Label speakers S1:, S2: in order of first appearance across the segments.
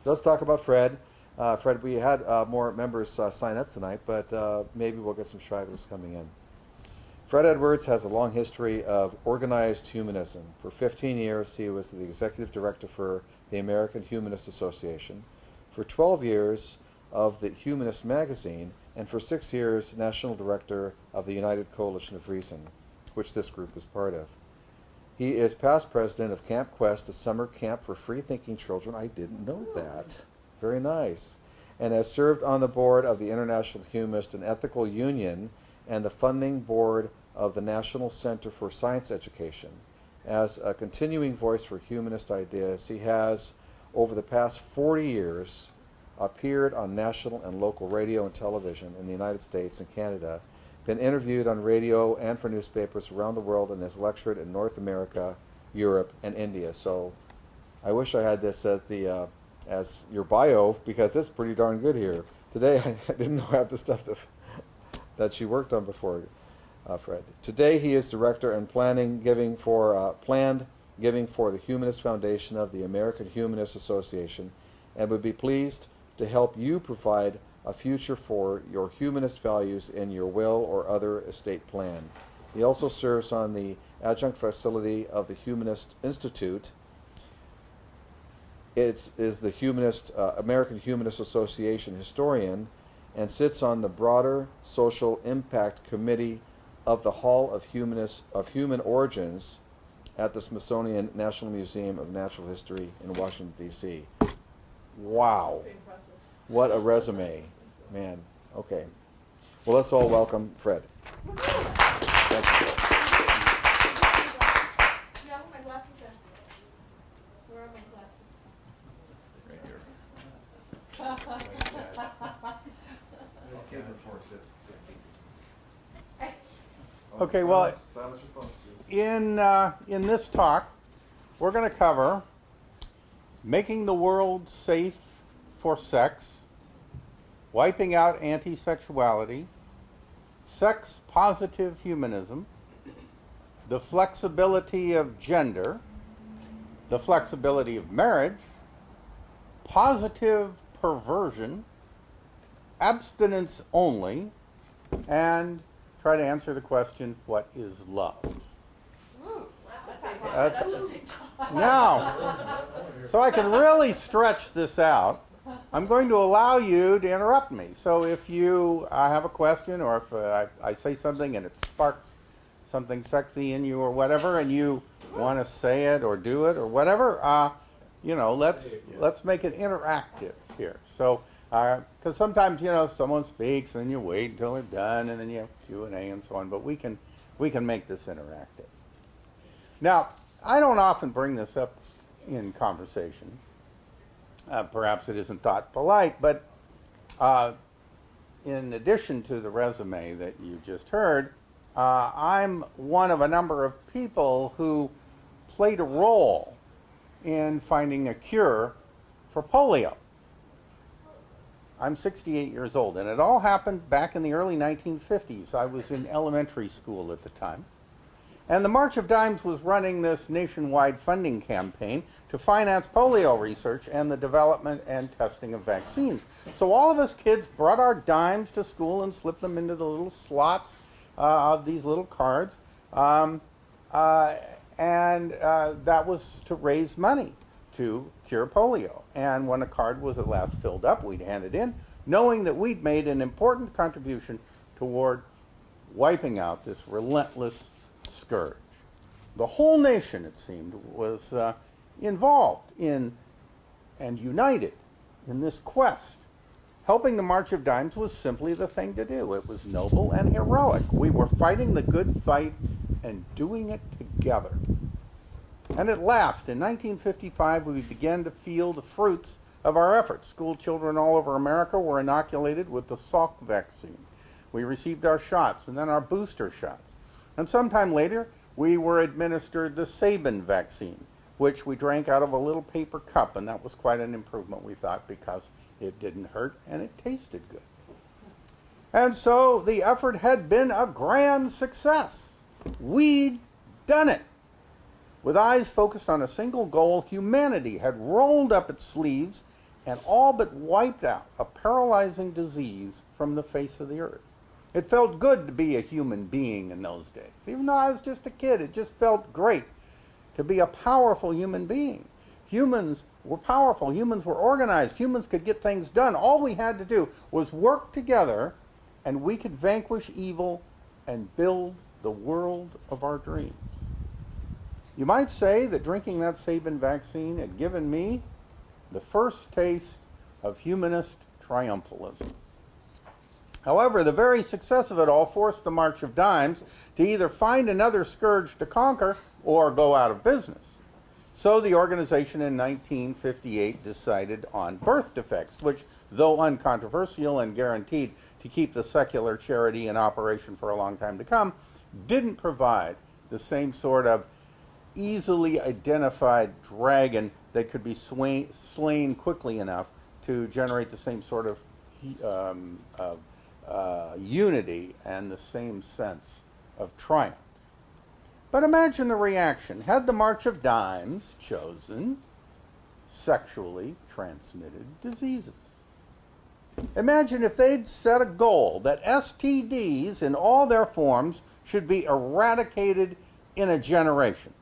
S1: let's talk about Fred. Fred, we had more members sign up tonight, but maybe we'll get some stragglers coming in. Fred Edwards has a long history of organized humanism. For 15 years, he was the executive director for the American Humanist Association, for 12 years of the Humanist magazine, and for 6 years, national director of the United Coalition of Reason, which this group is part of. He is past president of Camp Quest, a summer camp for free-thinking children. I didn't know that. Very nice. And has served on the board of the International Humanist and Ethical Union and the funding board of the National Center for Science Education. As a continuing voice for humanist ideas, he has, over the past 40 years, appeared on national and local radio and television in the United States and Canada, been interviewed on radio and for newspapers around the world, and has lectured in North America, Europe, and India. So I wish I had this as your bio, because it's pretty darn good here. Today I didn't know half the stuff that she worked on before, Fred. Today he is director and planned giving for the Humanist Foundation of the American Humanist Association, and would be pleased to help you provide a future for your humanist values in your will or other estate plan. He also serves on the adjunct facility of the Humanist Institute. It is the American Humanist Association historian, and sits on the broader social impact committee of the Hall of Human Origins at the Smithsonian National Museum of Natural History in Washington, D.C. Wow. What a resume. Man, okay. Well, let's all welcome Fred.
S2: Yeah, my glasses are. Where are my glasses?
S1: Right here.
S3: Okay, well, in this talk, we're going to cover making the world safe for sex, wiping out anti-sexuality, sex-positive humanism, the flexibility of gender, the flexibility of marriage, positive perversion, abstinence only, and try to answer the question, what is love? Now, so I can really stretch this out, I'm going to allow you to interrupt me. So if you have a question, or if I say something and it sparks something sexy in you or whatever, and you want to say it or do it or whatever, you know, let's make it interactive here. So, because sometimes, you know, someone speaks and then you wait until they're done and then you have Q&A and so on, but we can make this interactive. Now, I don't often bring this up in conversation. Perhaps it isn't thought polite, but in addition to the resume that you just heard, I'm one of a number of people who played a role in finding a cure for polio. I'm 68 years old, and it all happened back in the early 1950s. I was in elementary school at the time. And the March of Dimes was running this nationwide funding campaign to finance polio research and the development and testing of vaccines. So all of us kids brought our dimes to school and slipped them into the little slots of these little cards. And that was to raise money to cure polio. And when a card was at last filled up, we'd hand it in, knowing that we'd made an important contribution toward wiping out this relentless scourge. The whole nation, it seemed, was involved in and united in this quest. Helping the March of Dimes was simply the thing to do. It was noble and heroic. We were fighting the good fight and doing it together. And at last, in 1955, we began to feel the fruits of our efforts. School children all over America were inoculated with the Salk vaccine. We received our shots and then our booster shots. And sometime later, we were administered the Sabin vaccine, which we drank out of a little paper cup, and that was quite an improvement, we thought, because it didn't hurt and it tasted good. And so the effort had been a grand success. We'd done it. With eyes focused on a single goal, humanity had rolled up its sleeves and all but wiped out a paralyzing disease from the face of the earth. It felt good to be a human being in those days. Even though I was just a kid, it just felt great to be a powerful human being. Humans were powerful. Humans were organized. Humans could get things done. All we had to do was work together, and we could vanquish evil and build the world of our dreams. You might say that drinking that Sabin vaccine had given me the first taste of humanist triumphalism. However, the very success of it all forced the March of Dimes to either find another scourge to conquer or go out of business. So the organization in 1958 decided on birth defects, which, though uncontroversial and guaranteed to keep the secular charity in operation for a long time to come, didn't provide the same sort of easily identified dragon that could be slain quickly enough to generate the same sort of unity and the same sense of triumph. But imagine the reaction had the March of Dimes chosen sexually transmitted diseases. Imagine if they'd set a goal that STDs in all their forms should be eradicated in a generation.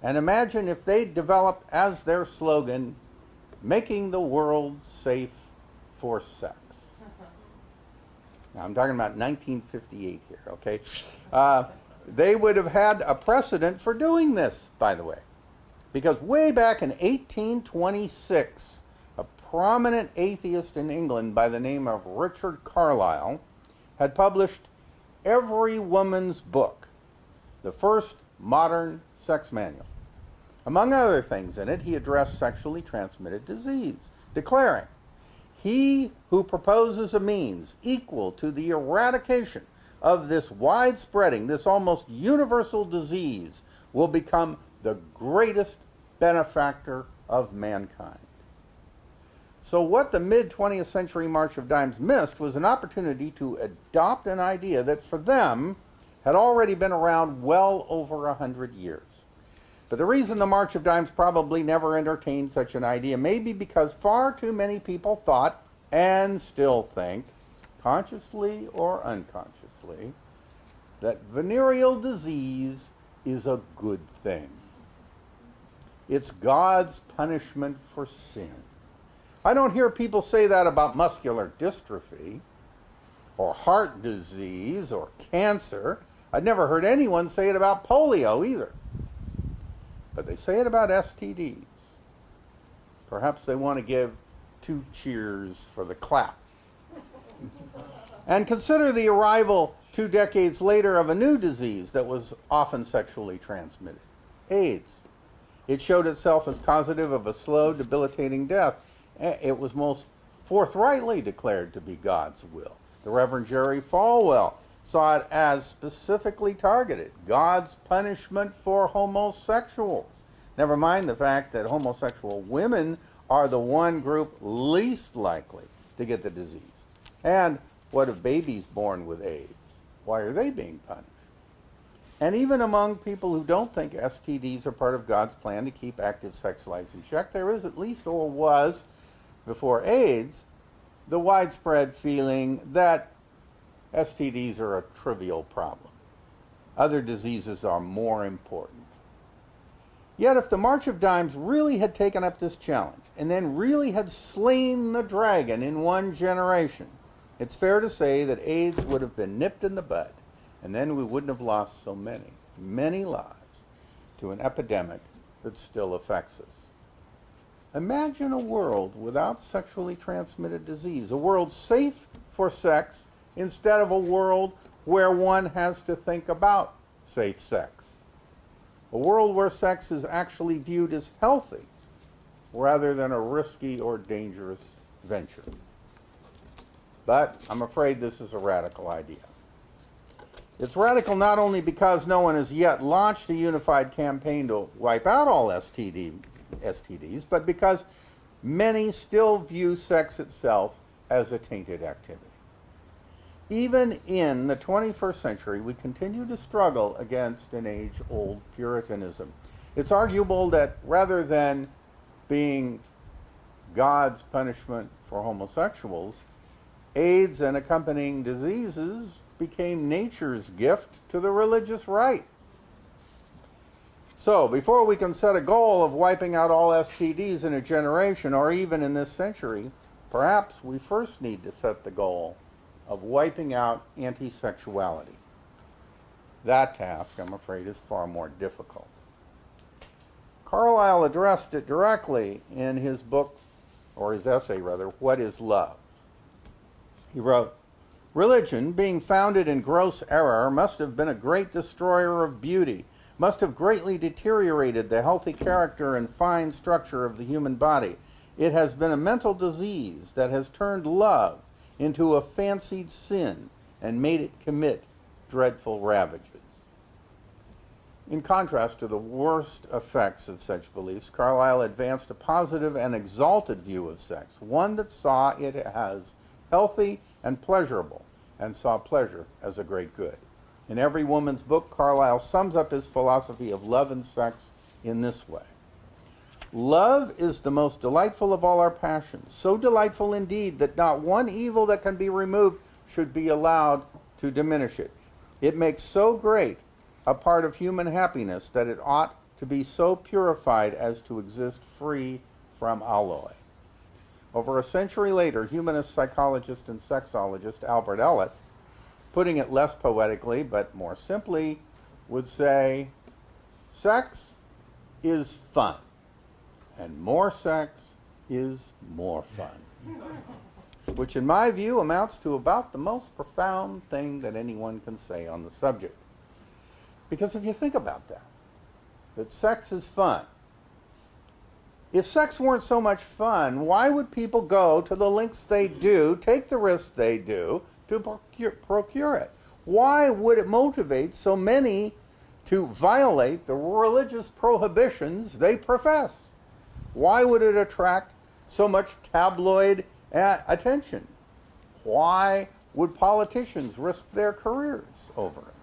S3: And imagine if they'd developed as their slogan, making the world safe for sex. Now, I'm talking about 1958 here, okay? They would have had a precedent for doing this, by the way. Because way back in 1826, a prominent atheist in England by the name of Richard Carlile had published Every Woman's Book, the first modern sex manual. Among other things in it, he addressed sexually transmitted disease, declaring, "He who proposes a means equal to the eradication of this widespreading, this almost universal disease will become the greatest benefactor of mankind." So what the mid-20th century March of Dimes missed was an opportunity to adopt an idea that for them had already been around well over 100 years. But the reason the March of Dimes probably never entertained such an idea may be because far too many people thought, and still think, consciously or unconsciously, that venereal disease is a good thing. It's God's punishment for sin. I don't hear people say that about muscular dystrophy, or heart disease, or cancer. I've never heard anyone say it about polio either. But they say it about STDs. Perhaps they want to give 2 cheers for the clap. And consider the arrival 2 decades later of a new disease that was often sexually transmitted, AIDS. It showed itself as causative of a slow, debilitating death. It was most forthrightly declared to be God's will. The Reverend Jerry Falwell saw it as specifically targeted, God's punishment for homosexuals. Never mind the fact that homosexual women are the one group least likely to get the disease. And what of babies born with AIDS? Why are they being punished? And even among people who don't think STDs are part of God's plan to keep active sex lives in check, there is at least, or was, before AIDS, the widespread feeling that STDs are a trivial problem. Other diseases are more important. Yet if the March of Dimes really had taken up this challenge and then really had slain the dragon in one generation, it's fair to say that AIDS would have been nipped in the bud, and then we wouldn't have lost so many lives to an epidemic that still affects us. Imagine a world without sexually transmitted disease, a world safe for sex instead of a world where one has to think about safe sex. A world where sex is actually viewed as healthy rather than a risky or dangerous venture. But I'm afraid this is a radical idea. It's radical not only because no one has yet launched a unified campaign to wipe out all STDs, but because many still view sex itself as a tainted activity. Even in the 21st century, we continue to struggle against an age-old Puritanism. It's arguable that rather than being God's punishment for homosexuals, AIDS and accompanying diseases became nature's gift to the religious right. So, before we can set a goal of wiping out all STDs in a generation or even in this century, perhaps we first need to set the goal of wiping out anti-sexuality. That task, I'm afraid, is far more difficult. Carlyle addressed it directly in his book, or his essay rather, What is Love? He wrote, "Religion, being founded in gross error, must have been a great destroyer of beauty, must have greatly deteriorated the healthy character and fine structure of the human body. It has been a mental disease that has turned love into a fancied sin and made it commit dreadful ravages." In contrast to the worst effects of such beliefs, Carlyle advanced a positive and exalted view of sex, one that saw it as healthy and pleasurable, and saw pleasure as a great good. In Every Woman's Book, Carlyle sums up his philosophy of love and sex in this way. "Love is the most delightful of all our passions, so delightful indeed that not one evil that can be removed should be allowed to diminish it. It makes so great a part of human happiness that it ought to be so purified as to exist free from alloy." Over a century later, humanist psychologist and sexologist Albert Ellis, putting it less poetically but more simply, would say, "Sex is fun, and more sex is more fun," which in my view amounts to about the most profound thing that anyone can say on the subject. Because if you think about that sex is fun. If sex weren't so much fun, why would people go to the lengths they do, take the risks they do, to procure it? Why would it motivate so many to violate the religious prohibitions they profess? Why would it attract so much tabloid attention? Why would politicians risk their careers over it?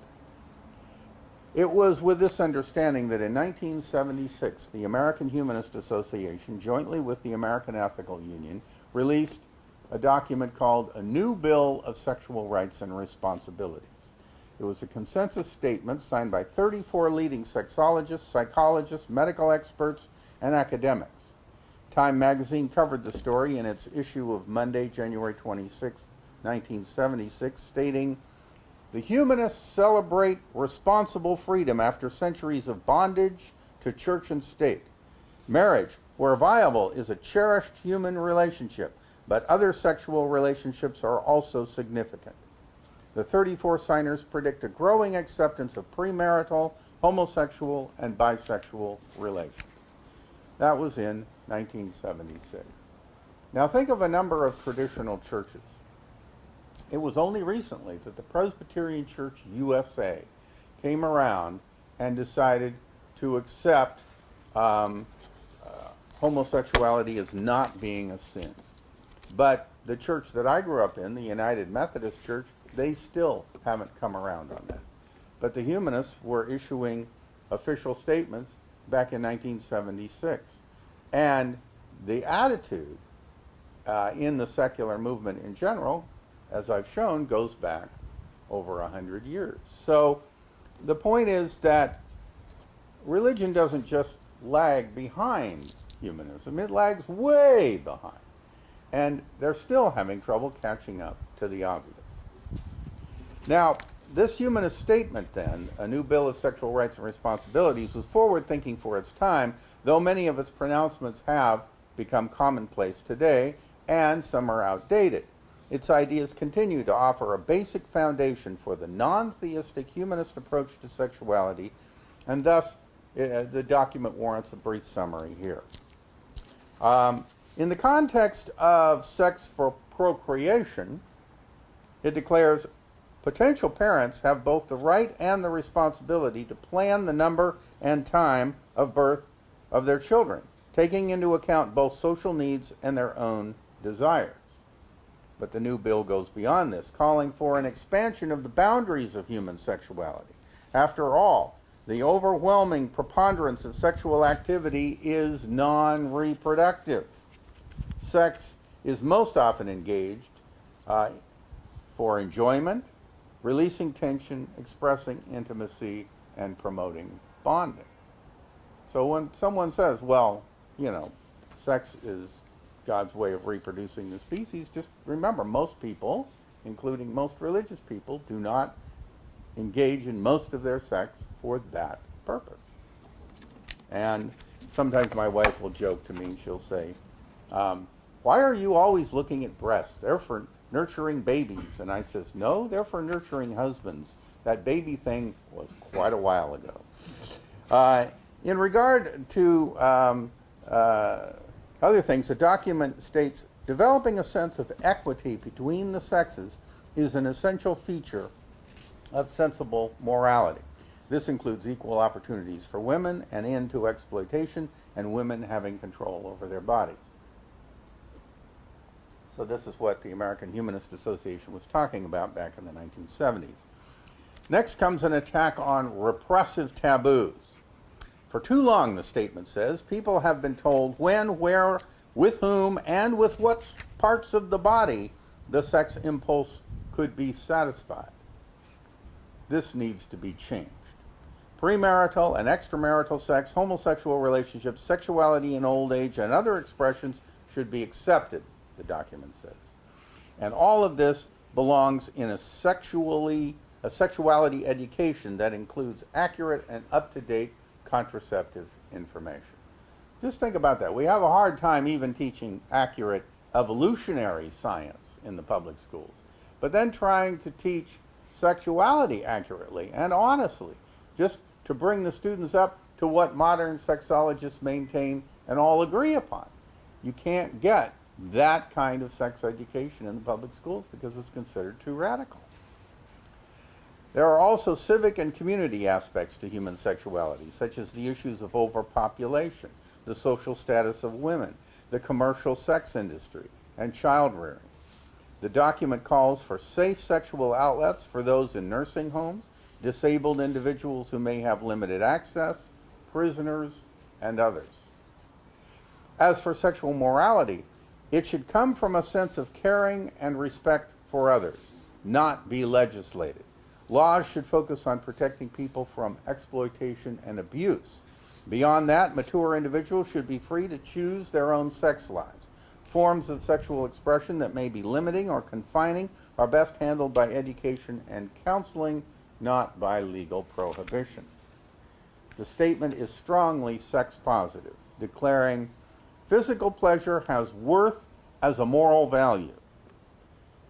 S3: It was with this understanding that in 1976, the American Humanist Association, jointly with the American Ethical Union, released a document called A New Bill of Sexual Rights and Responsibilities. It was a consensus statement signed by 34 leading sexologists, psychologists, medical experts, and academics. Time magazine covered the story in its issue of Monday, January 26, 1976, stating, "The humanists celebrate responsible freedom after centuries of bondage to church and state. Marriage, where viable, is a cherished human relationship, but other sexual relationships are also significant. The 34 signers predict a growing acceptance of premarital, homosexual, and bisexual relations." That was in 1976. Now think of a number of traditional churches. It was only recently that the Presbyterian Church USA came around and decided to accept homosexuality as not being a sin. But the church that I grew up in, the United Methodist Church, they still haven't come around on that. But the humanists were issuing official statements back in 1976. And the attitude in the secular movement in general, as I've shown, goes back over 100 years. So the point is that religion doesn't just lag behind humanism, it lags way behind. And they're still having trouble catching up to the obvious. Now, this humanist statement then, A New Bill of Sexual Rights and Responsibilities, was forward-thinking for its time, though many of its pronouncements have become commonplace today, and some are outdated. Its ideas continue to offer a basic foundation for the non-theistic humanist approach to sexuality, and thus the document warrants a brief summary here. In the context of sex for procreation, it declares potential parents have both the right and the responsibility to plan the number and time of birth of their children, taking into account both social needs and their own desires. But the new bill goes beyond this, calling for an expansion of the boundaries of human sexuality. After all, the overwhelming preponderance of sexual activity is non-reproductive. Sex is most often engaged for enjoyment, releasing tension, expressing intimacy, and promoting bonding. So when someone says, well, you know, sex is God's way of reproducing the species, just remember, most people, including most religious people, do not engage in most of their sex for that purpose. And sometimes my wife will joke to me, she'll say, why are you always looking at breasts? They're for nurturing babies. And I says, no, they're for nurturing husbands. That baby thing was quite a while ago. In regard to other things, the document states, developing a sense of equity between the sexes is an essential feature of sensible morality. This includes equal opportunities for women, an end to exploitation, and women having control over their bodies. So this is what the American Humanist Association was talking about back in the 1970s. Next comes an attack on repressive taboos. For too long, the statement says, people have been told when, where, with whom, and with what parts of the body the sex impulse could be satisfied. This needs to be changed. Premarital and extramarital sex, homosexual relationships, sexuality in old age, and other expressions should be accepted, the document says. And all of this belongs in a sexuality education that includes accurate and up-to-date contraceptive information. Just think about that. We have a hard time even teaching accurate evolutionary science in the public schools, but then trying to teach sexuality accurately and honestly, just to bring the students up to what modern sexologists maintain and all agree upon. You can't get that kind of sex education in the public schools because it's considered too radical. There are also civic and community aspects to human sexuality, such as the issues of overpopulation, the social status of women, the commercial sex industry, and child rearing. The document calls for safe sexual outlets for those in nursing homes, disabled individuals who may have limited access, prisoners, and others. As for sexual morality, it should come from a sense of caring and respect for others, not be legislated. Laws should focus on protecting people from exploitation and abuse. Beyond that, mature individuals should be free to choose their own sex lives. Forms of sexual expression that may be limiting or confining are best handled by education and counseling, not by legal prohibition. The statement is strongly sex positive, declaring physical pleasure has worth as a moral value.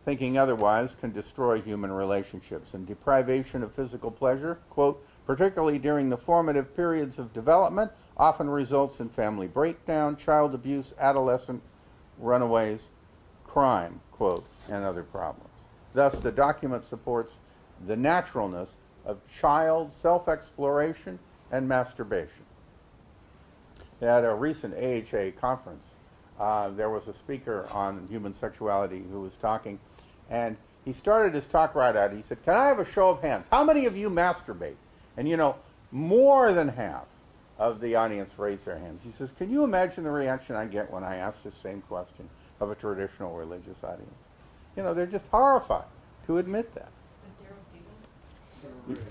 S3: Thinking otherwise can destroy human relationships, and deprivation of physical pleasure, quote, particularly during the formative periods of development, often results in family breakdown, child abuse, adolescent runaways, crime, quote, and other problems. Thus, the document supports the naturalness of child self-exploration and masturbation. At a recent AHA conference, there was a speaker on human sexuality who was talking, and he started his talk right out. He said, can I have a show of hands? How many of you masturbate? And you know, more than half of the audience raised their hands. He says, can you imagine the reaction I get when I ask this same question of a traditional religious audience? You know, they're just horrified to admit that.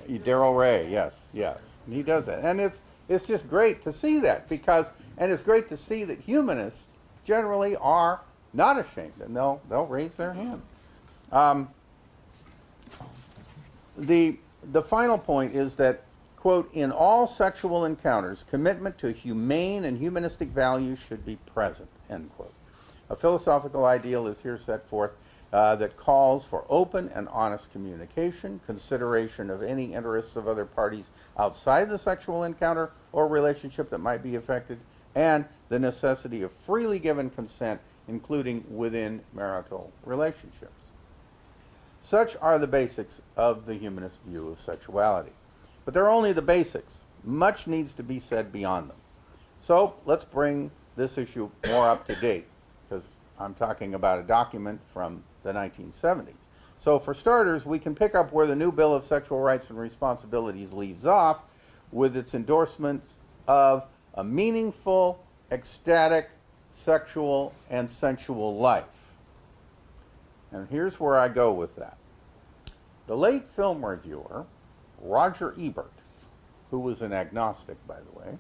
S3: Daryl Ray, yes. He does that. And it's just great to see that and it's great to see that humanists generally are not ashamed, and they'll raise their hand. The final point is that, quote, in all sexual encounters, commitment to humane and humanistic values should be present, end quote. A philosophical ideal is here set forth that calls for open and honest communication, consideration of any interests of other parties outside the sexual encounter or relationship that might be affected, and the necessity of freely given consent, including within marital relationships. Such are the basics of the humanist view of sexuality. But they're only the basics. Much needs to be said beyond them. So let's bring this issue more up to date, because I'm talking about a document from the 1970s. So for starters, we can pick up where the new Bill of Sexual Rights and Responsibilities leaves off with its endorsement of a meaningful, ecstatic sexual and sensual life. And here's where I go with that. The late film reviewer, Roger Ebert, who was an agnostic, by the way,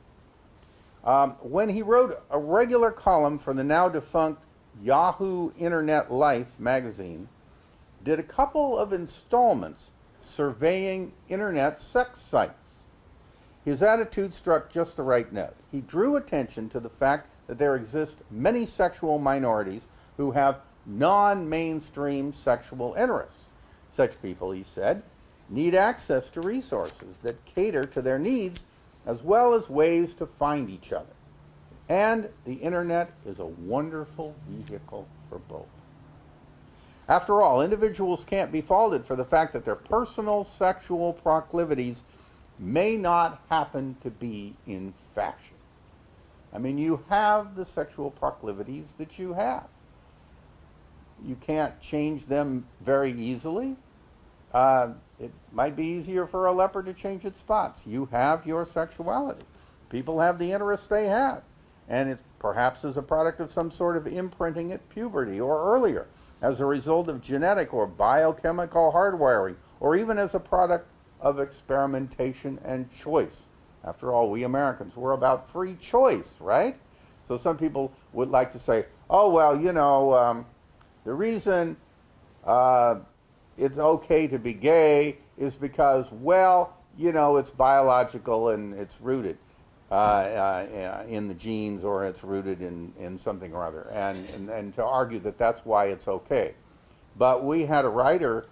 S3: when he wrote a regular column for the now defunct Yahoo Internet Life magazine, did a couple of installments surveying internet sex sites. His attitude struck just the right note. He drew attention to the fact that there exist many sexual minorities who have non-mainstream sexual interests. Such people, he said, need access to resources that cater to their needs as well as ways to find each other. And the internet is a wonderful vehicle for both. After all, individuals can't be faulted for the fact that their personal sexual proclivities may not happen to be in fashion. I mean, you have the sexual proclivities that you have. You can't change them very easily. It might be easier for a leopard to change its spots. You have your sexuality. People have the interests they have. And it perhaps is a product of some sort of imprinting at puberty or earlier, as a result of genetic or biochemical hardwiring, or even as a product of experimentation and choice. After all, we Americans, we're about free choice, right? So some people would like to say, oh, well, you know, the reason it's okay to be gay is because, well, you know, it's biological and it's rooted in the genes, or it's rooted in something or other, and to argue that that's why it's okay. But we had a writer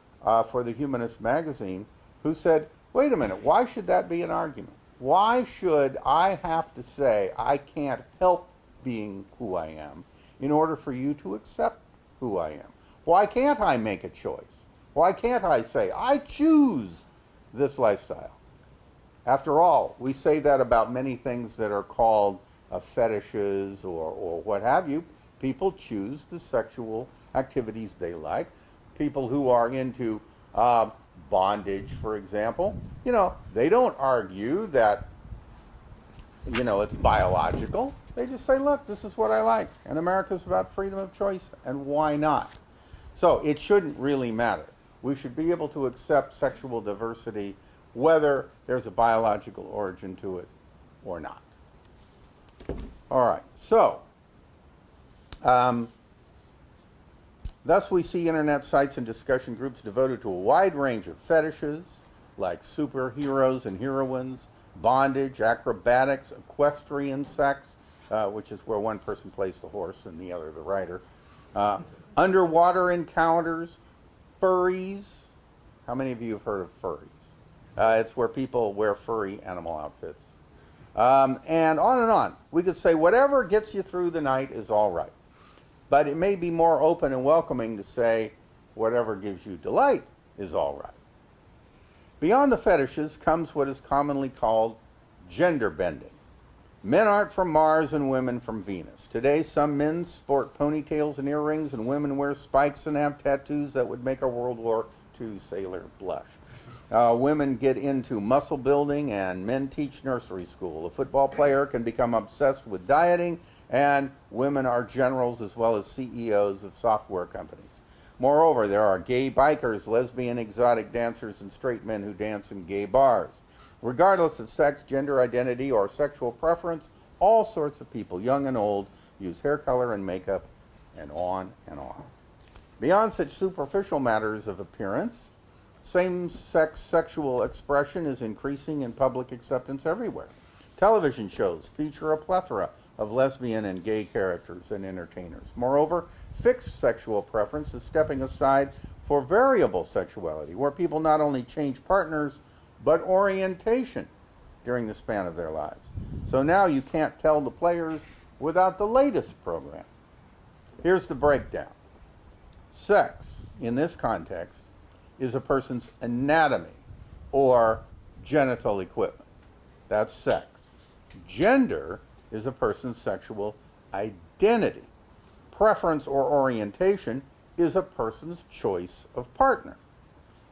S3: for the Humanists magazine who said, wait a minute, why should that be an argument? Why should I have to say I can't help being who I am in order for you to accept who I am? Why can't I make a choice? Why can't I say, I choose this lifestyle? After all, we say that about many things that are called fetishes or what have you. People choose the sexual activities they like. People who are into bondage, for example, you know, they don't argue that, you know, it's biological. They just say, look, this is what I like. And America's about freedom of choice, and why not? So it shouldn't really matter. We should be able to accept sexual diversity whether there's a biological origin to it or not. All right, so thus we see internet sites and discussion groups devoted to a wide range of fetishes like superheroes and heroines, bondage, acrobatics, equestrian sex, which is where one person plays the horse and the other the rider, underwater encounters, furries. How many of you have heard of furries? It's where people wear furry animal outfits. And on. We could say whatever gets you through the night is all right. But it may be more open and welcoming to say whatever gives you delight is all right. Beyond the fetishes comes what is commonly called gender bending. Men aren't from Mars and women from Venus. Today, some men sport ponytails and earrings, and women wear spikes and have tattoos that would make a World War II sailor blush. Women get into muscle building, and men teach nursery school. A football player can become obsessed with dieting, and women are generals as well as CEOs of software companies. Moreover, there are gay bikers, lesbian exotic dancers, and straight men who dance in gay bars. Regardless of sex, gender identity, or sexual preference, all sorts of people, young and old, use hair color and makeup, and on and on. Beyond such superficial matters of appearance, same-sex sexual expression is increasing in public acceptance everywhere. Television shows feature a plethora of lesbian and gay characters and entertainers. Moreover, fixed sexual preference is stepping aside for variable sexuality, where people not only change partners, but orientation during the span of their lives. So now you can't tell the players without the latest program. Here's the breakdown. Sex, in this context, is a person's anatomy or genital equipment. That's sex. Gender is a person's sexual identity. Preference or orientation is a person's choice of partner.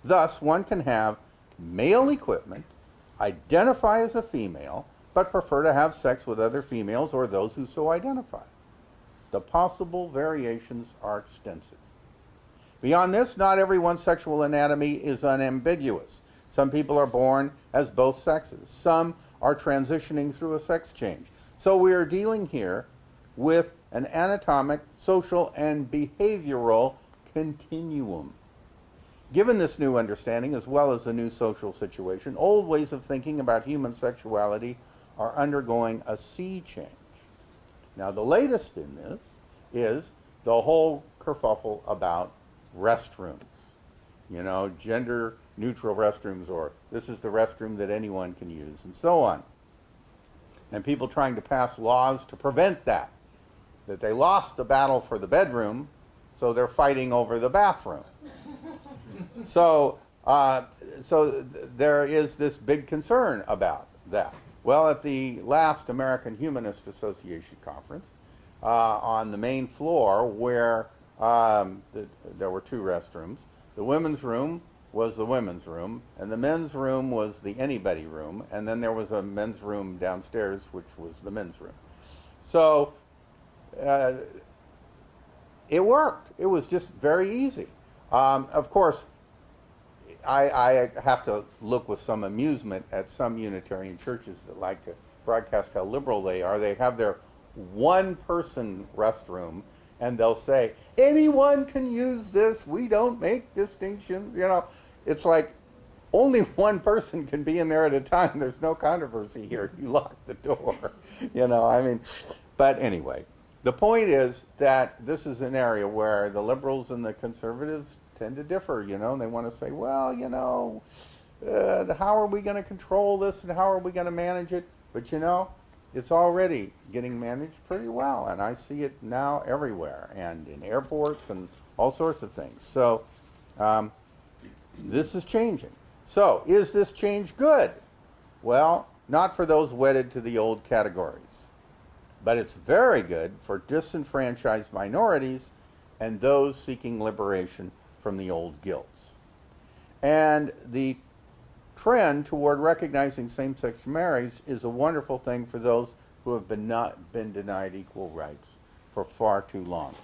S3: Thus, one can have male equipment, identify as a female, but prefer to have sex with other females or those who so identify. The possible variations are extensive. Beyond this, not everyone's sexual anatomy is unambiguous. Some people are born as both sexes. Some are transitioning through a sex change. So we are dealing here with an anatomic, social, and behavioral continuum. Given this new understanding, as well as the new social situation, old ways of thinking about human sexuality are undergoing a sea change. Now, the latest in this is the whole kerfuffle about restrooms. You know, gender-neutral restrooms, or this is the restroom that anyone can use, and so on. And people trying to pass laws to prevent that. That they lost the battle for the bedroom, so they're fighting over the bathroom. So there is this big concern about that. Well, at the last American Humanist Association conference, on the main floor where there were two restrooms, the women's room was the women's room, and the men's room was the anybody room, and then there was a men's room downstairs, which was the men's room. So it worked. It was just very easy. Of course, I have to look with some amusement at some Unitarian churches that like to broadcast how liberal they are. They have their one-person restroom, and they'll say, anyone can use this. We don't make distinctions. You know, it's like only one person can be in there at a time. There's no controversy here. You lock the door. You know, I mean, but anyway, the point is that this is an area where the liberals and the conservatives tend to differ, you know, and they want to say, well, you know, how are we going to control this and how are we going to manage it? But, you know, it's already getting managed pretty well, and I see it now everywhere and in airports and all sorts of things. So this is changing. So is this change good? Well, not for those wedded to the old categories, but it's very good for disenfranchised minorities and those seeking liberation from the old guilts. And the trend toward recognizing same-sex marriage is a wonderful thing for those who have not been denied equal rights for far too long.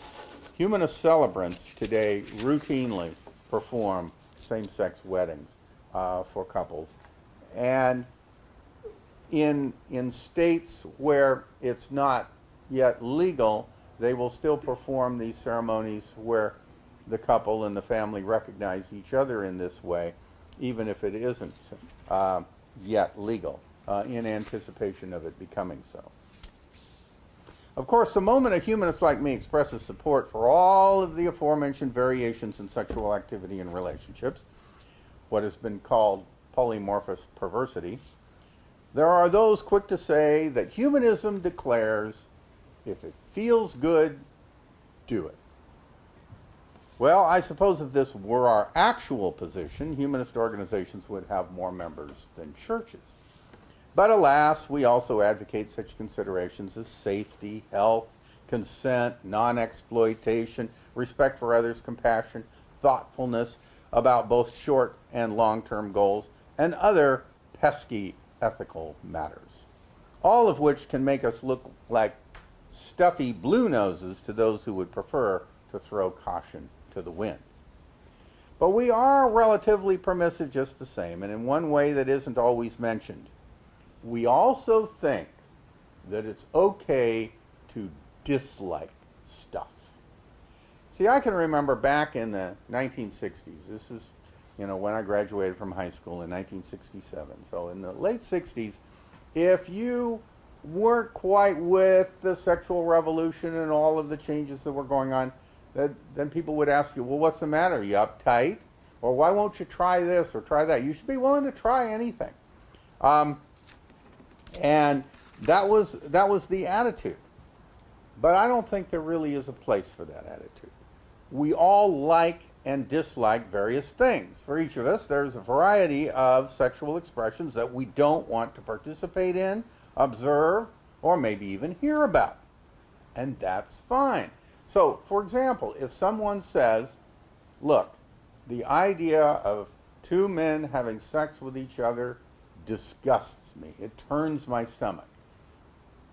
S3: Humanist celebrants today routinely perform same-sex weddings for couples. And in states where it's not yet legal, they will still perform these ceremonies where the couple and the family recognize each other in this way, even if it isn't yet legal, in anticipation of it becoming so. Of course, the moment a humanist like me expresses support for all of the aforementioned variations in sexual activity and relationships, what has been called polymorphous perversity, there are those quick to say that humanism declares, if it feels good, do it. Well, I suppose if this were our actual position, humanist organizations would have more members than churches. But alas, we also advocate such considerations as safety, health, consent, non-exploitation, respect for others, compassion, thoughtfulness about both short and long-term goals, and other pesky ethical matters, all of which can make us look like stuffy blue noses to those who would prefer to throw caution to the wind. But we are relatively permissive just the same, and in one way that isn't always mentioned. We also think that it's okay to dislike stuff. See, I can remember back in the 1960s, this is, you know, when I graduated from high school in 1967. So in the late 60s, if you weren't quite with the sexual revolution and all of the changes that were going on, then people would ask you, well, what's the matter? Are you uptight? Or why won't you try this or try that? You should be willing to try anything. And that was the attitude. But I don't think there really is a place for that attitude. We all like and dislike various things. For each of us, there's a variety of sexual expressions that we don't want to participate in, observe, or maybe even hear about. And that's fine. So, for example, if someone says, look, the idea of two men having sex with each other disgusts me. It turns my stomach.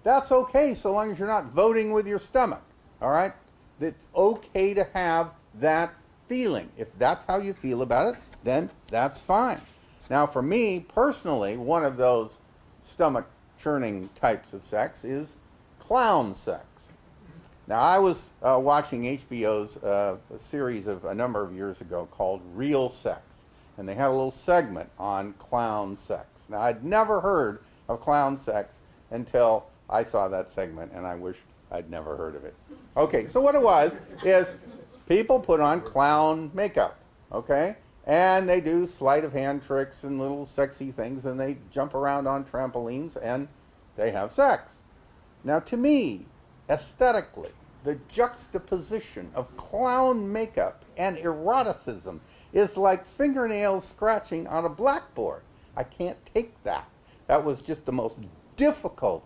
S3: That's okay so long as you're not voting with your stomach. All right? It's okay to have that feeling. If that's how you feel about it, then that's fine. Now, for me personally, one of those stomach churning types of sex is clown sex. Now, I was watching HBO's a series of a number of years ago called Real Sex, and they had a little segment on clown sex. Now, I'd never heard of clown sex until I saw that segment, and I wished I'd never heard of it. Okay, so what it was is people put on clown makeup, okay? And they do sleight of hand tricks and little sexy things, and they jump around on trampolines, and they have sex. Now, to me, aesthetically, the juxtaposition of clown makeup and eroticism is like fingernails scratching on a blackboard. I can't take that. That was just the most difficult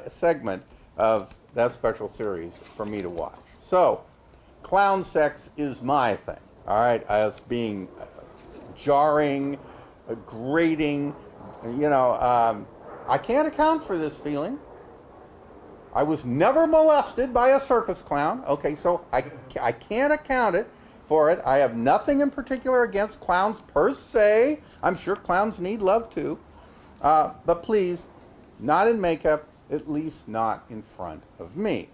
S3: segment of that special series for me to watch. So, clown sex is my thing, all right, as being jarring, grating, you know, I can't account for this feeling. I was never molested by a circus clown, okay, so I can't account for it. I have nothing in particular against clowns per se. I'm sure clowns need love too, but please, not in makeup, at least not in front of me.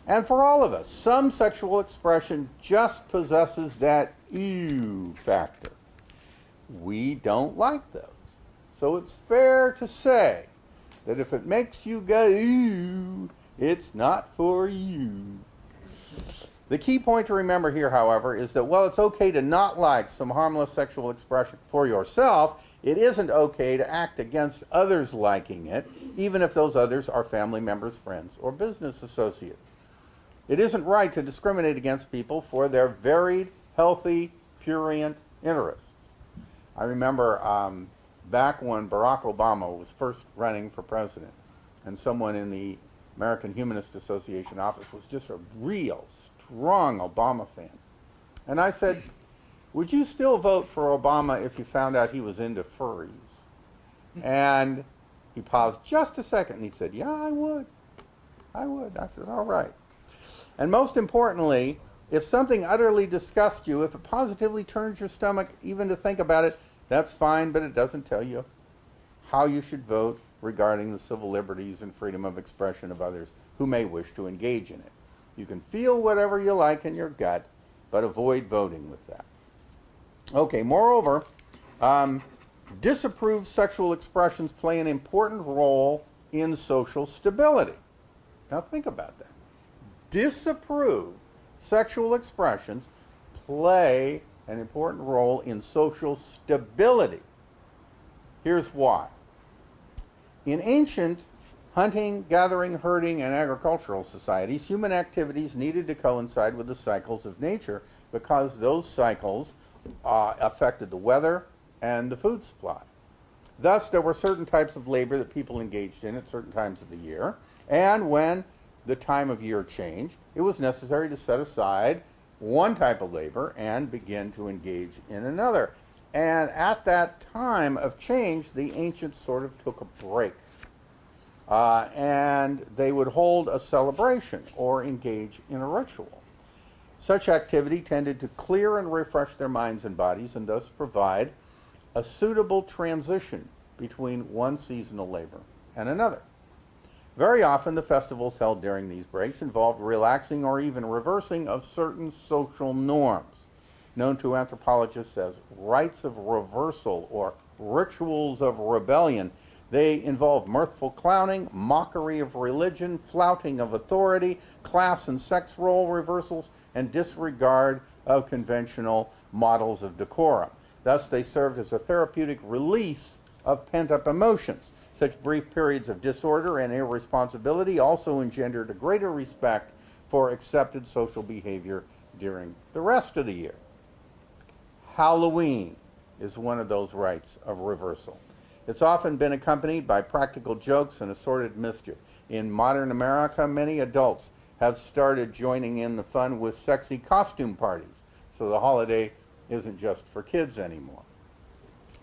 S3: And for all of us, some sexual expression just possesses that ew factor. We don't like those. So it's fair to say that if it makes you go ew, it's not for you. The key point to remember here, however, is that while it's okay to not like some harmless sexual expression for yourself, it isn't okay to act against others liking it, even if those others are family members, friends, or business associates. It isn't right to discriminate against people for their varied, healthy, prurient interests. I remember back when Barack Obama was first running for president, and someone in the American Humanist Association office was just a real strong Obama fan. And I said, would you still vote for Obama if you found out he was into furries? And he paused just a second and he said, yeah, I would. I would. I said, all right. And most importantly, if something utterly disgusts you, if it positively turns your stomach even to think about it, that's fine, but it doesn't tell you how you should vote regarding the civil liberties and freedom of expression of others who may wish to engage in it. You can feel whatever you like in your gut, but avoid voting with that. Okay, moreover, disapproved sexual expressions play an important role in social stability. Now think about that. Disapproved sexual expressions play an important role in social stability. Here's why. In ancient hunting, gathering, herding, and agricultural societies, human activities needed to coincide with the cycles of nature because those cycles affected the weather and the food supply. Thus, there were certain types of labor that people engaged in at certain times of the year, and when the time of year changed, it was necessary to set aside one type of labor and begin to engage in another. And at that time of change, the ancients sort of took a break. And they would hold a celebration or engage in a ritual. Such activity tended to clear and refresh their minds and bodies and thus provide a suitable transition between one seasonal labor and another. Very often, the festivals held during these breaks involved relaxing or even reversing of certain social norms, known to anthropologists as rites of reversal or rituals of rebellion. They involve mirthful clowning, mockery of religion, flouting of authority, class and sex role reversals, and disregard of conventional models of decorum. Thus, they served as a therapeutic release of pent-up emotions. Such brief periods of disorder and irresponsibility also engendered a greater respect for accepted social behavior during the rest of the year. Halloween is one of those rites of reversal. It's often been accompanied by practical jokes and assorted mischief. In modern America, many adults have started joining in the fun with sexy costume parties, so the holiday isn't just for kids anymore.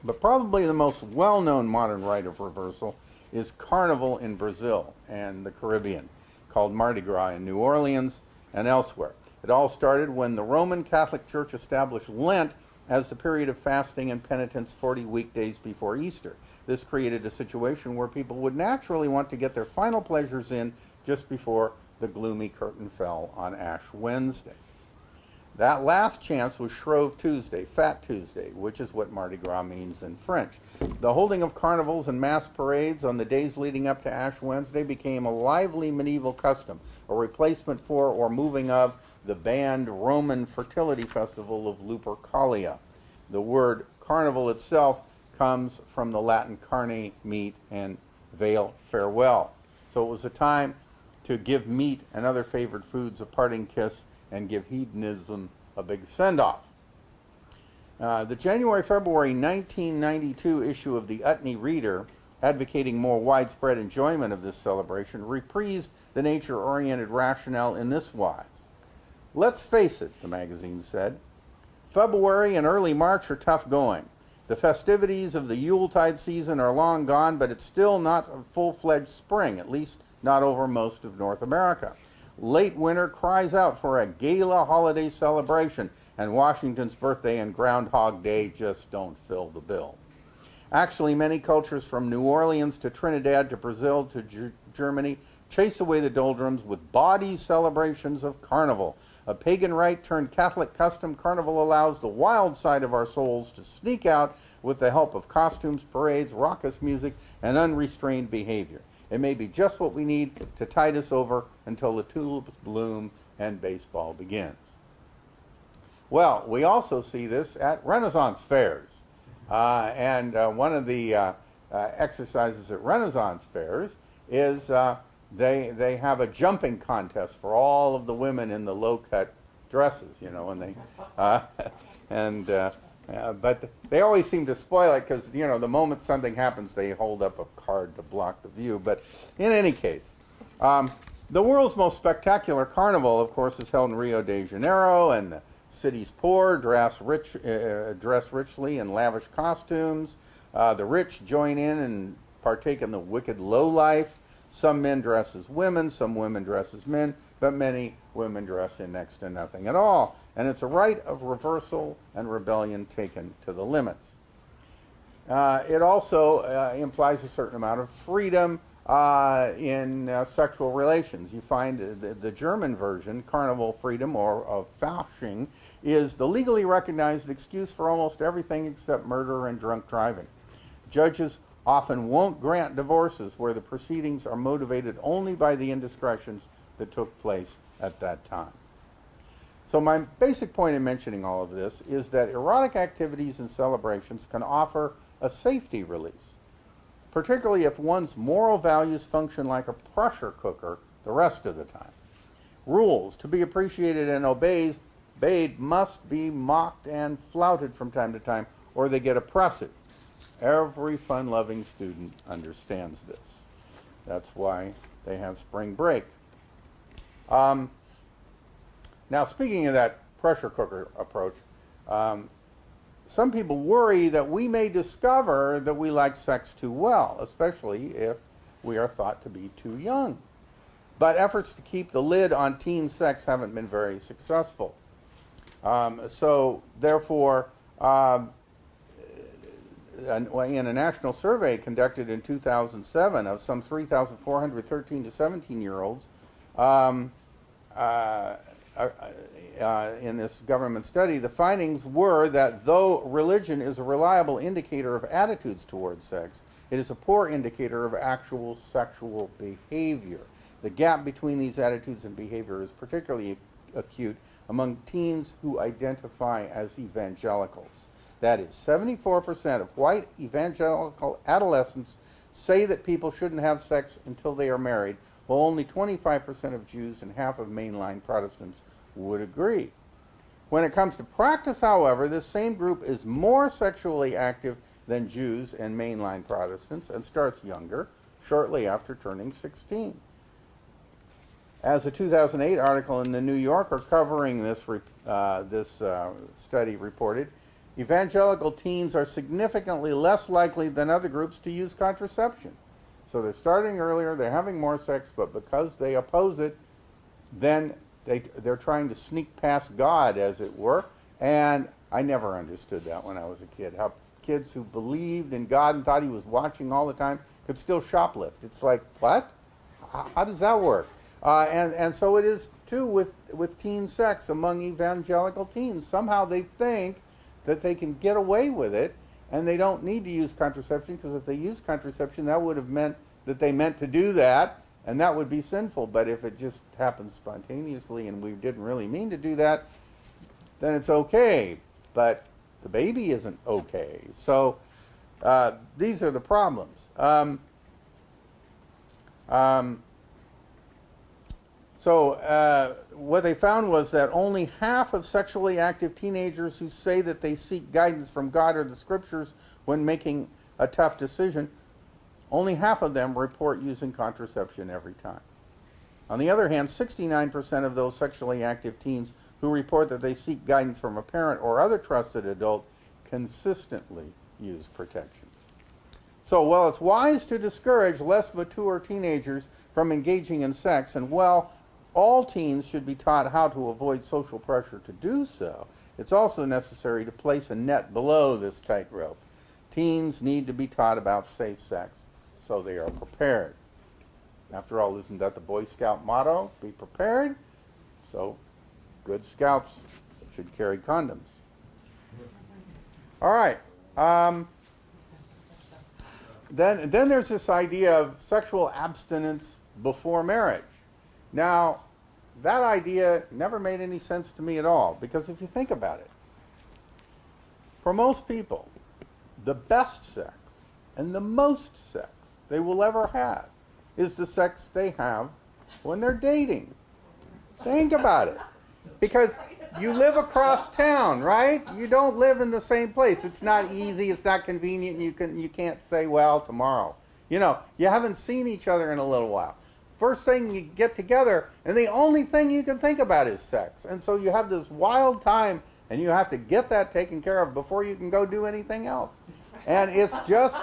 S3: But probably the most well-known modern rite of reversal is Carnival in Brazil and the Caribbean. called Mardi Gras in New Orleans and elsewhere. It all started when the Roman Catholic Church established Lent as the period of fasting and penitence 40 weekdays before Easter. This created a situation where people would naturally want to get their final pleasures in just before the gloomy curtain fell on Ash Wednesday. That last chance was Shrove Tuesday, Fat Tuesday, which is what Mardi Gras means in French. The holding of carnivals and mass parades on the days leading up to Ash Wednesday became a lively medieval custom, a replacement for or moving of the banned Roman fertility festival of Lupercalia. The word carnival itself comes from the Latin carne, meat, and vale, farewell. So it was a time to give meat and other favored foods a parting kiss and give hedonism a big send-off. The January-February 1992 issue of the Utne Reader, advocating more widespread enjoyment of this celebration, reprised the nature-oriented rationale in this wise. Let's face it, the magazine said, February and early March are tough going. The festivities of the Yuletide season are long gone, but it's still not a full-fledged spring, at least not over most of North America. Late winter cries out for a gala holiday celebration, and Washington's birthday and Groundhog Day just don't fill the bill. Actually, many cultures from New Orleans to Trinidad to Brazil to Germany chase away the doldrums with bawdy celebrations of carnival. A pagan rite turned Catholic custom, carnival allows the wild side of our souls to sneak out with the help of costumes, parades, raucous music, and unrestrained behavior. It may be just what we need to tide us over until the tulips bloom and baseball begins. Well, we also see this at Renaissance fairs. One of the exercises at Renaissance fairs is they have a jumping contest for all of the women in the low-cut dresses, you know, and but they always seem to spoil it because, you know, the moment something happens, they hold up a card to block the view. But in any case, the world's most spectacular carnival, of course, is held in Rio de Janeiro, and the city's poor dress richly in lavish costumes. The rich join in and partake in the wicked lowlife. Some men dress as women, some women dress as men, but many women dress in next to nothing at all. And it's a rite of reversal and rebellion taken to the limits. It also implies a certain amount of freedom in sexual relations. You find the German version, carnival freedom or of Fasching, is the legally recognized excuse for almost everything except murder and drunk driving. Judges often won't grant divorces where the proceedings are motivated only by the indiscretions that took place at that time. So my basic point in mentioning all of this is that erotic activities and celebrations can offer a safety release, particularly if one's moral values function like a pressure cooker the rest of the time. Rules to be appreciated and obeyed must be mocked and flouted from time to time, or they get oppressive. Every fun-loving student understands this. That's why they have spring break. Now, speaking of that pressure cooker approach, some people worry that we may discover that we like sex too well, especially if we are thought to be too young. But efforts to keep the lid on teen sex haven't been very successful. Therefore, in a national survey conducted in 2007 of some 3,400 13 to 17-year-olds, in this government study, the findings were that though religion is a reliable indicator of attitudes towards sex, it is a poor indicator of actual sexual behavior. The gap between these attitudes and behavior is particularly acute among teens who identify as evangelicals. That is, 74% of white evangelical adolescents say that people shouldn't have sex until they are married, while only 25% of Jews and half of mainline Protestants would agree. When it comes to practice, however, this same group is more sexually active than Jews and mainline Protestants and starts younger, shortly after turning 16. As a 2008 article in the New Yorker covering this study reported, evangelical teens are significantly less likely than other groups to use contraception. So they're starting earlier, they're having more sex, but because they oppose it, then they're trying to sneak past God, as it were. And I never understood that when I was a kid, how kids who believed in God and thought he was watching all the time could still shoplift. It's like, what? How does that work? And so it is, too, with teen sex among evangelical teens. Somehow they think that they can get away with it, and they don't need to use contraception, because if they use contraception, that would have meant that they meant to do that, and that would be sinful. But if it just happens spontaneously and we didn't really mean to do that, then it's okay. But the baby isn't okay. So these are the problems. What they found was that only half of sexually active teenagers who say that they seek guidance from God or the scriptures when making a tough decision, only half of them report using contraception every time. On the other hand, 69% of those sexually active teens who report that they seek guidance from a parent or other trusted adult consistently use protection. So while it's wise to discourage less mature teenagers from engaging in sex, and while all teens should be taught how to avoid social pressure to do so, it's also necessary to place a net below this tightrope. Teens need to be taught about safe sex so they are prepared. After all, isn't that the Boy Scout motto? Be prepared. So good scouts should carry condoms. All right. Then there's this idea of sexual abstinence before marriage. Now, that idea never made any sense to me at all, because if you think about it, for most people, the best sex and the most sex they will ever have is the sex they have when they're dating. Think about it. Because you live across town, right? You don't live in the same place. It's not easy, it's not convenient, you can't say, well, tomorrow. You know, you haven't seen each other in a little while. First thing you get together, and the only thing you can think about is sex. And so you have this wild time, and you have to get that taken care of before you can go do anything else. And it's just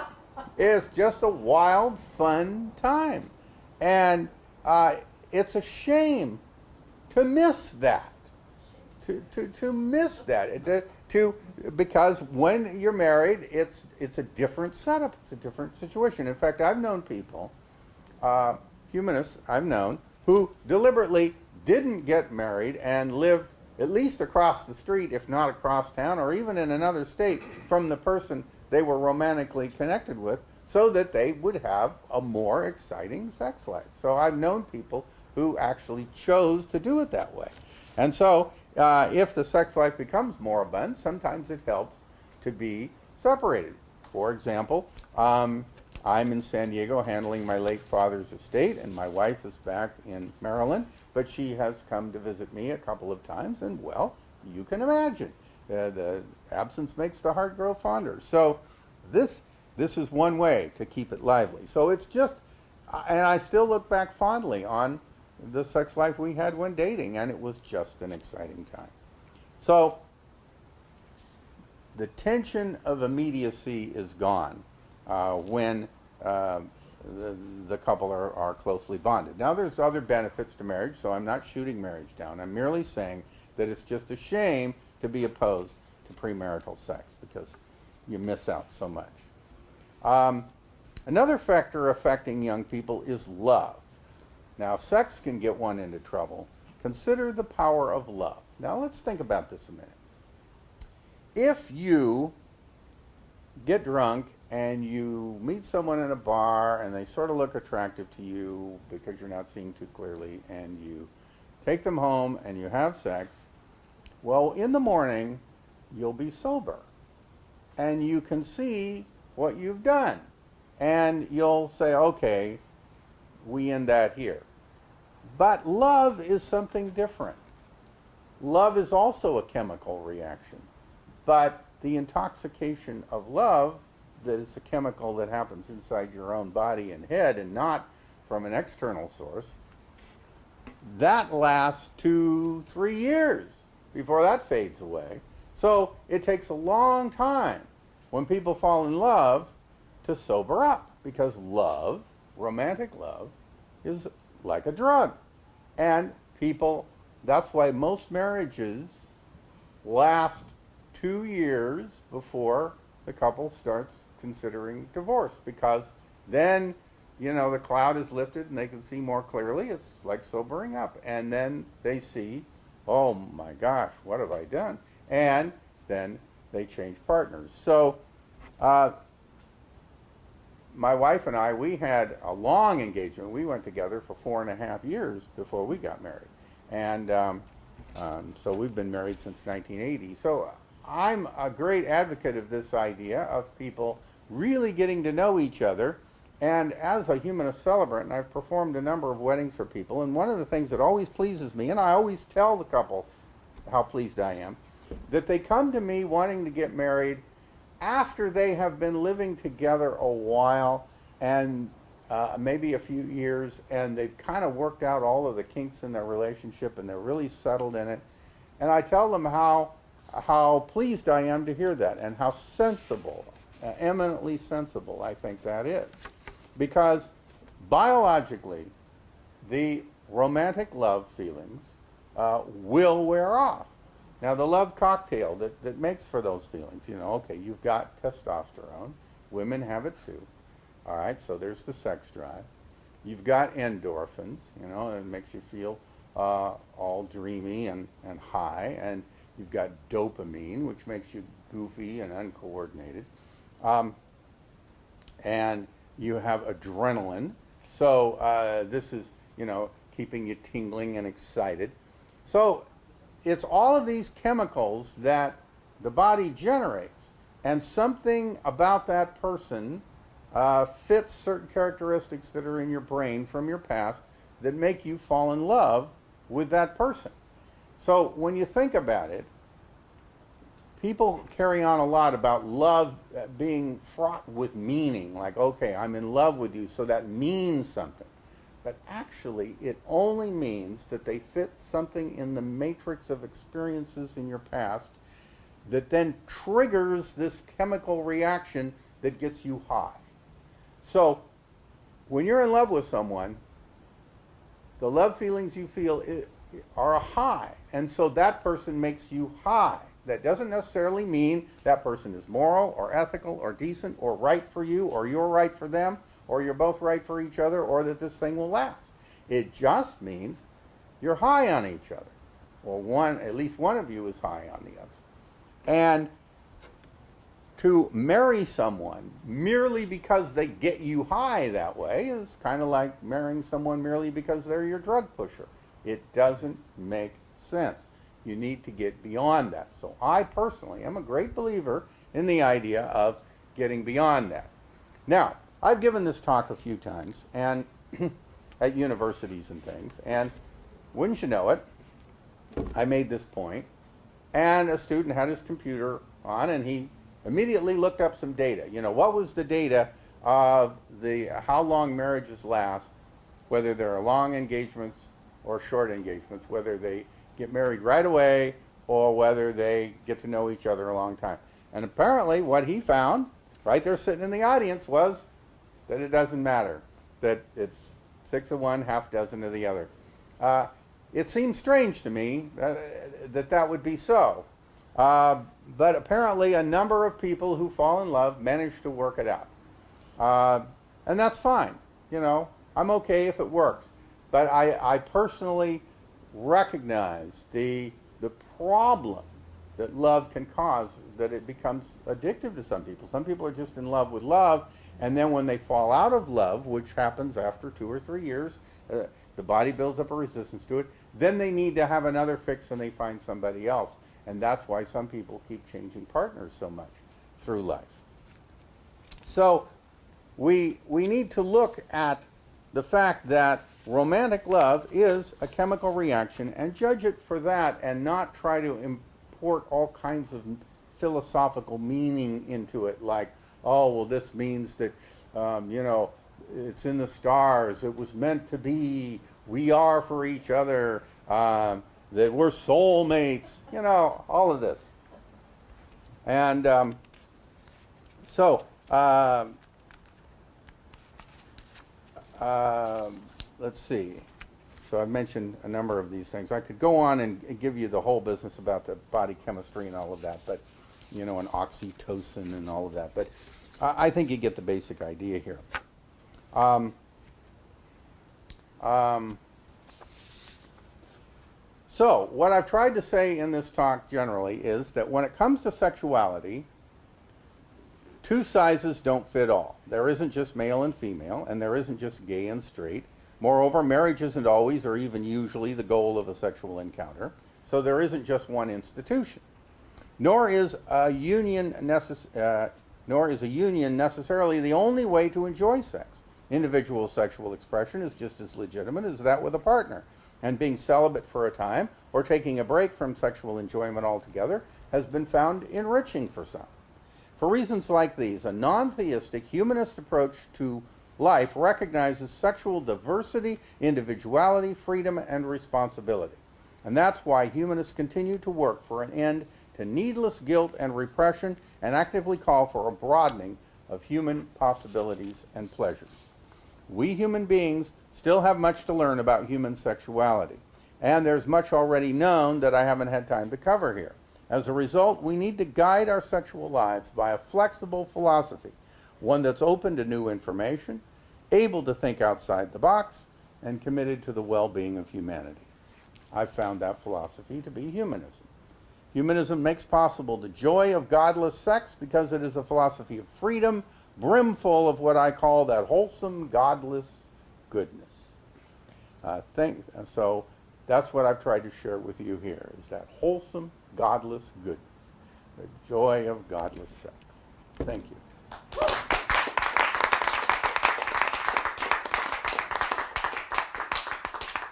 S3: a wild, fun time. And it's a shame to miss that. To miss that. Because when you're married, it's a different setup. It's a different situation. In fact, I've known people, humanists I've known, who deliberately didn't get married and lived at least across the street, if not across town, or even in another state from the person they were romantically connected with, so that they would have a more exciting sex life. So I've known people who actually chose to do it that way. And so if the sex life becomes more abundant, sometimes it helps to be separated. For example, I'm in San Diego handling my late father's estate, and my wife is back in Maryland, but she has come to visit me a couple of times, and well, you can imagine, the absence makes the heart grow fonder. So this is one way to keep it lively. So it's just, and I still look back fondly on the sex life we had when dating, and it was just an exciting time. So the tension of immediacy is gone when the couple are closely bonded. Now, there's other benefits to marriage, so I'm not shooting marriage down. I'm merely saying that it's just a shame to be opposed to premarital sex, because you miss out so much. Another factor affecting young people is love. Now, if sex can get one into trouble, consider the power of love. Now, let's think about this a minute. If you get drunk and you meet someone in a bar and they sort of look attractive to you because you're not seeing too clearly, and you take them home and you have sex, well, in the morning, you'll be sober. And you can see what you've done. And you'll say, okay, we end that here. But love is something different. Love is also a chemical reaction. But the intoxication of love, that is a chemical that happens inside your own body and head and not from an external source, that lasts 2-3 years before that fades away. So it takes a long time when people fall in love to sober up, because love romantic love is like a drug. And people, that's why most marriages last 2 years before the couple starts considering divorce, because then, you know, the cloud is lifted and they can see more clearly. It's like sobering up. And then they see, oh my gosh, what have I done? And then they change partners. So my wife and I, we had a long engagement. We went together for 4.5 years before we got married. And so we've been married since 1980. So I'm a great advocate of this idea of people really getting to know each other. And as a humanist celebrant, I've performed a number of weddings for people, and one of the things that always pleases me, and I always tell the couple how pleased I am, that they come to me wanting to get married after they have been living together a while, and maybe a few years, and they've kind of worked out all of the kinks in their relationship, and they're really settled in it. And I tell them how pleased I am to hear that, and how sensible, eminently sensible I think that is. Because biologically, the romantic love feelings will wear off. Now, the love cocktail that makes for those feelings, you know, okay, you've got testosterone. Women have it too. All right, so there's the sex drive. You've got endorphins, you know, and it makes you feel all dreamy and high. And you've got dopamine, which makes you goofy and uncoordinated. And you have adrenaline. So this is, you know, keeping you tingling and excited. So it's all of these chemicals that the body generates. And something about that person fits certain characteristics that are in your brain from your past that make you fall in love with that person. So when you think about it, people carry on a lot about love being fraught with meaning, like, okay, I'm in love with you, so that means something. But actually, it only means that they fit something in the matrix of experiences in your past that then triggers this chemical reaction that gets you high. So when you're in love with someone, the love feelings you feel are a high, and so that person makes you high. That doesn't necessarily mean that person is moral or ethical or decent or right for you, or you're right for them, or you're both right for each other, or that this thing will last. It just means you're high on each other, or at least one of you is high on the other. And to marry someone merely because they get you high that way is kind of like marrying someone merely because they're your drug pusher. It doesn't make sense. You need to get beyond that. So I personally am a great believer in the idea of getting beyond that. Now, I've given this talk a few times and at universities and things, and wouldn't you know it, I made this point, and a student had his computer on, and he immediately looked up some data. You know, what was the data of how long marriages last, whether there are long engagements or short engagements, whether they get married right away or whether they get to know each other a long time. And apparently what he found, right there sitting in the audience, was that it doesn't matter, that it's 6 of one, half dozen of the other. It seems strange to me that would be so. But apparently a number of people who fall in love manage to work it out. And that's fine. You know, I'm okay if it works. But I personally recognize the problem that love can cause, that it becomes addictive to some people. Some people are just in love with love, and then when they fall out of love, which happens after 2 or 3 years, the body builds up a resistance to it, then they need to have another fix and they find somebody else. And that's why some people keep changing partners so much through life. So we need to look at the fact that romantic love is a chemical reaction and judge it for that, and not try to import all kinds of philosophical meaning into it, like, oh, well, this means that, you know, it's in the stars, it was meant to be, we are for each other, that we're soulmates, you know, all of this. And let's see. So I've mentioned a number of these things. I could go on and give you the whole business about the body chemistry and all of that, but, you know, and oxytocin and all of that. But I think you get the basic idea here. So what I've tried to say in this talk generally is that when it comes to sexuality, two sizes don't fit all. There isn't just male and female, and there isn't just gay and straight. Moreover, marriage isn't always or even usually the goal of a sexual encounter, so there isn't just one institution. Nor is a union necessarily the only way to enjoy sex. Individual sexual expression is just as legitimate as that with a partner, and being celibate for a time or taking a break from sexual enjoyment altogether has been found enriching for some. For reasons like these, a non-theistic humanist approach to life recognizes sexual diversity, individuality, freedom, and responsibility. And that's why humanists continue to work for an end to needless guilt and repression and actively call for a broadening of human possibilities and pleasures. We human beings still have much to learn about human sexuality, and there's much already known that I haven't had time to cover here. As a result, we need to guide our sexual lives by a flexible philosophy, one that's open to new information, able to think outside the box, and committed to the well-being of humanity. I've found that philosophy to be humanism. Humanism makes possible the joy of godless sex because it is a philosophy of freedom, brimful of what I call that wholesome, godless goodness. So that's what I've tried to share with you here, is that wholesome, godless goodness, the joy of godless sex. Thank you.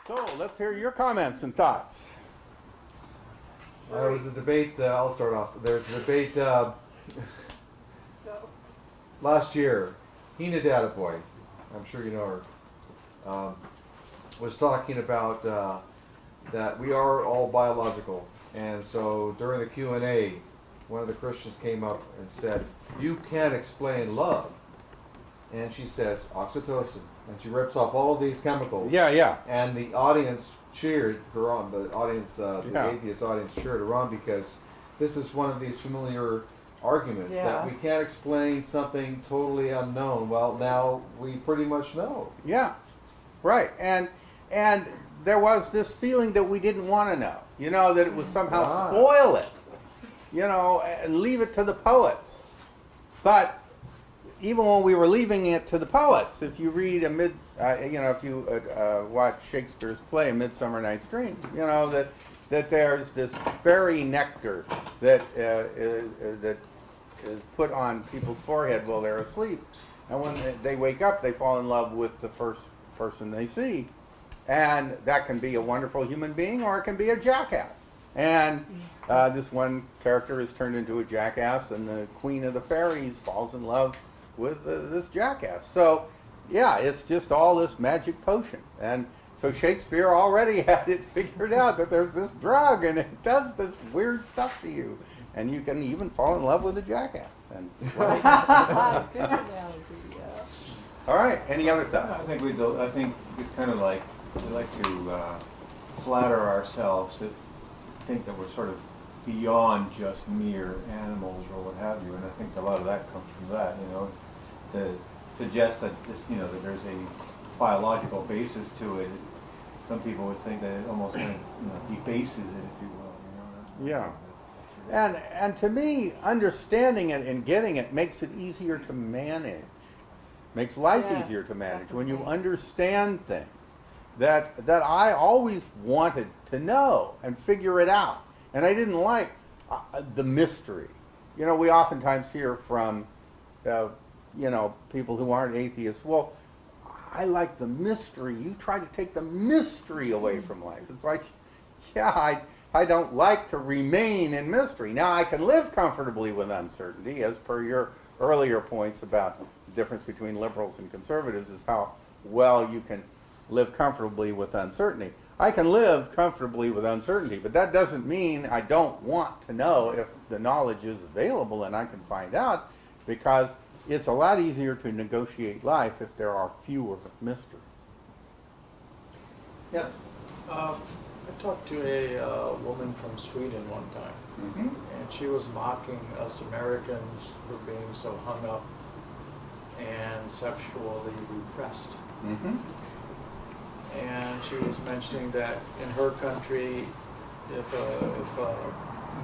S3: So let's hear your comments and thoughts.
S1: There was a debate, I'll start off. There's a debate last year. Hina Databoy, I'm sure you know her, was talking about that we are all biological. And so during the Q&A, one of the Christians came up and said, "You can't explain love." And she says, "Oxytocin." And she rips off all these chemicals.
S3: Yeah.
S1: And the audience cheered her on. The audience, the atheist audience cheered her on because this is one of these familiar arguments that we can't explain something totally unknown. Well, now we pretty much know.
S3: Yeah, right. And there was this feeling that we didn't want to know. You know, that it would somehow spoil it. You know, and leave it to the poets. But even when we were leaving it to the poets, if you read if you watch Shakespeare's play *Midsummer Night's Dream*, you know that there's this fairy nectar that is put on people's forehead while they're asleep, and when they wake up, they fall in love with the first person they see, and that can be a wonderful human being or it can be a jackass. And this one character is turned into a jackass, and the queen of the fairies falls in love with this jackass. So, yeah, it's just all this magic potion. And so Shakespeare already had it figured out that there's this drug, and it does this weird stuff to you. And you can even fall in love with a jackass. And,
S2: Good analogy, yeah.
S3: all right, any other thoughts?
S4: I think it's kind of like we like to flatter ourselves to think that we're sort of beyond just mere animals or what have you, and I think a lot of that comes from that, you know, to suggest that this, you know, that there's a biological basis to it. Some people would think that it almost kind of, you know, debases it, if you will, you know.
S3: Yeah. And to me, understanding it and getting it makes it easier to manage. Makes life easier to manage when you understand things that I always wanted to know and figure it out. And I didn't like the mystery. You know, we oftentimes hear from, you know, people who aren't atheists, well, I like the mystery. You try to take the mystery away from life. It's like, yeah, I don't like to remain in mystery. Now, I can live comfortably with uncertainty, as per your earlier points about the difference between liberals and conservatives is how well you can live comfortably with uncertainty. I can live comfortably with uncertainty, but that doesn't mean I don't want to know if the knowledge is available and I can find out, because it's a lot easier to negotiate life if there are fewer mysteries. Yes?
S5: I talked to a woman from Sweden one time,
S3: Mm-hmm.
S5: and she was mocking us Americans for being so hung up and sexually repressed.
S3: Mm-hmm.
S5: And she was mentioning that in her country, if a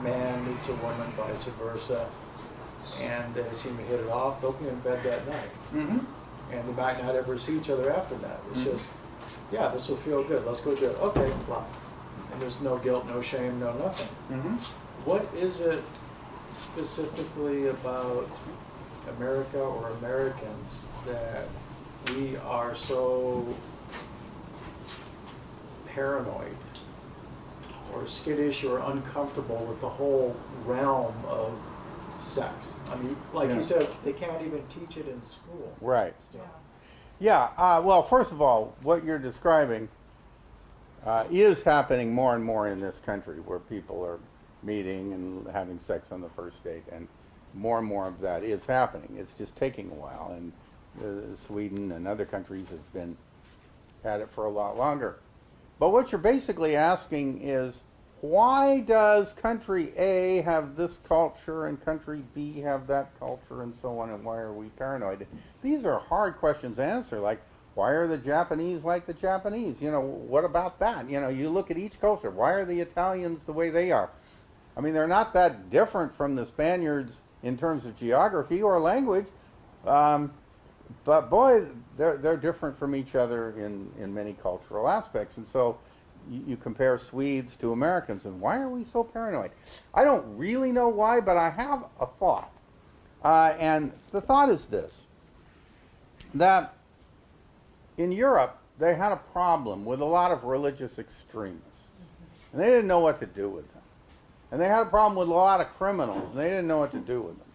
S5: man meets a woman, vice versa, and they seem to hit it off, they'll be in bed that night.
S3: Mm-hmm.
S5: And they might not ever see each other after that. It's just, yeah, this will feel good. Let's go do it. Okay, blah. And there's no guilt, no shame, no nothing.
S3: Mm-hmm.
S5: What is it specifically about America or Americans that we are so paranoid or skittish or uncomfortable with the whole realm of sex? I mean, like you said, they can't even teach it in school.
S3: Right.
S5: Still.
S3: Yeah, well, first of all, what you're describing is happening more and more in this country, where people are meeting and having sex on the first date, and more of that is happening. It's just taking a while, and Sweden and other countries have been at it for a lot longer. But what you're basically asking is, why does country A have this culture and country B have that culture and so on, and why are we paranoid? These are hard questions to answer, like, why are the Japanese like the Japanese? You know, what about that? You know, you look at each culture. Why are the Italians the way they are? I mean, they're not that different from the Spaniards in terms of geography or language, but boy, they're different from each other in many cultural aspects. And so you compare Swedes to Americans, and why are we so paranoid? I don't really know why, but I have a thought. And the thought is this, that in Europe, they had a problem with a lot of religious extremists, and they didn't know what to do with them. And they had a problem with a lot of criminals, and they didn't know what to do with them.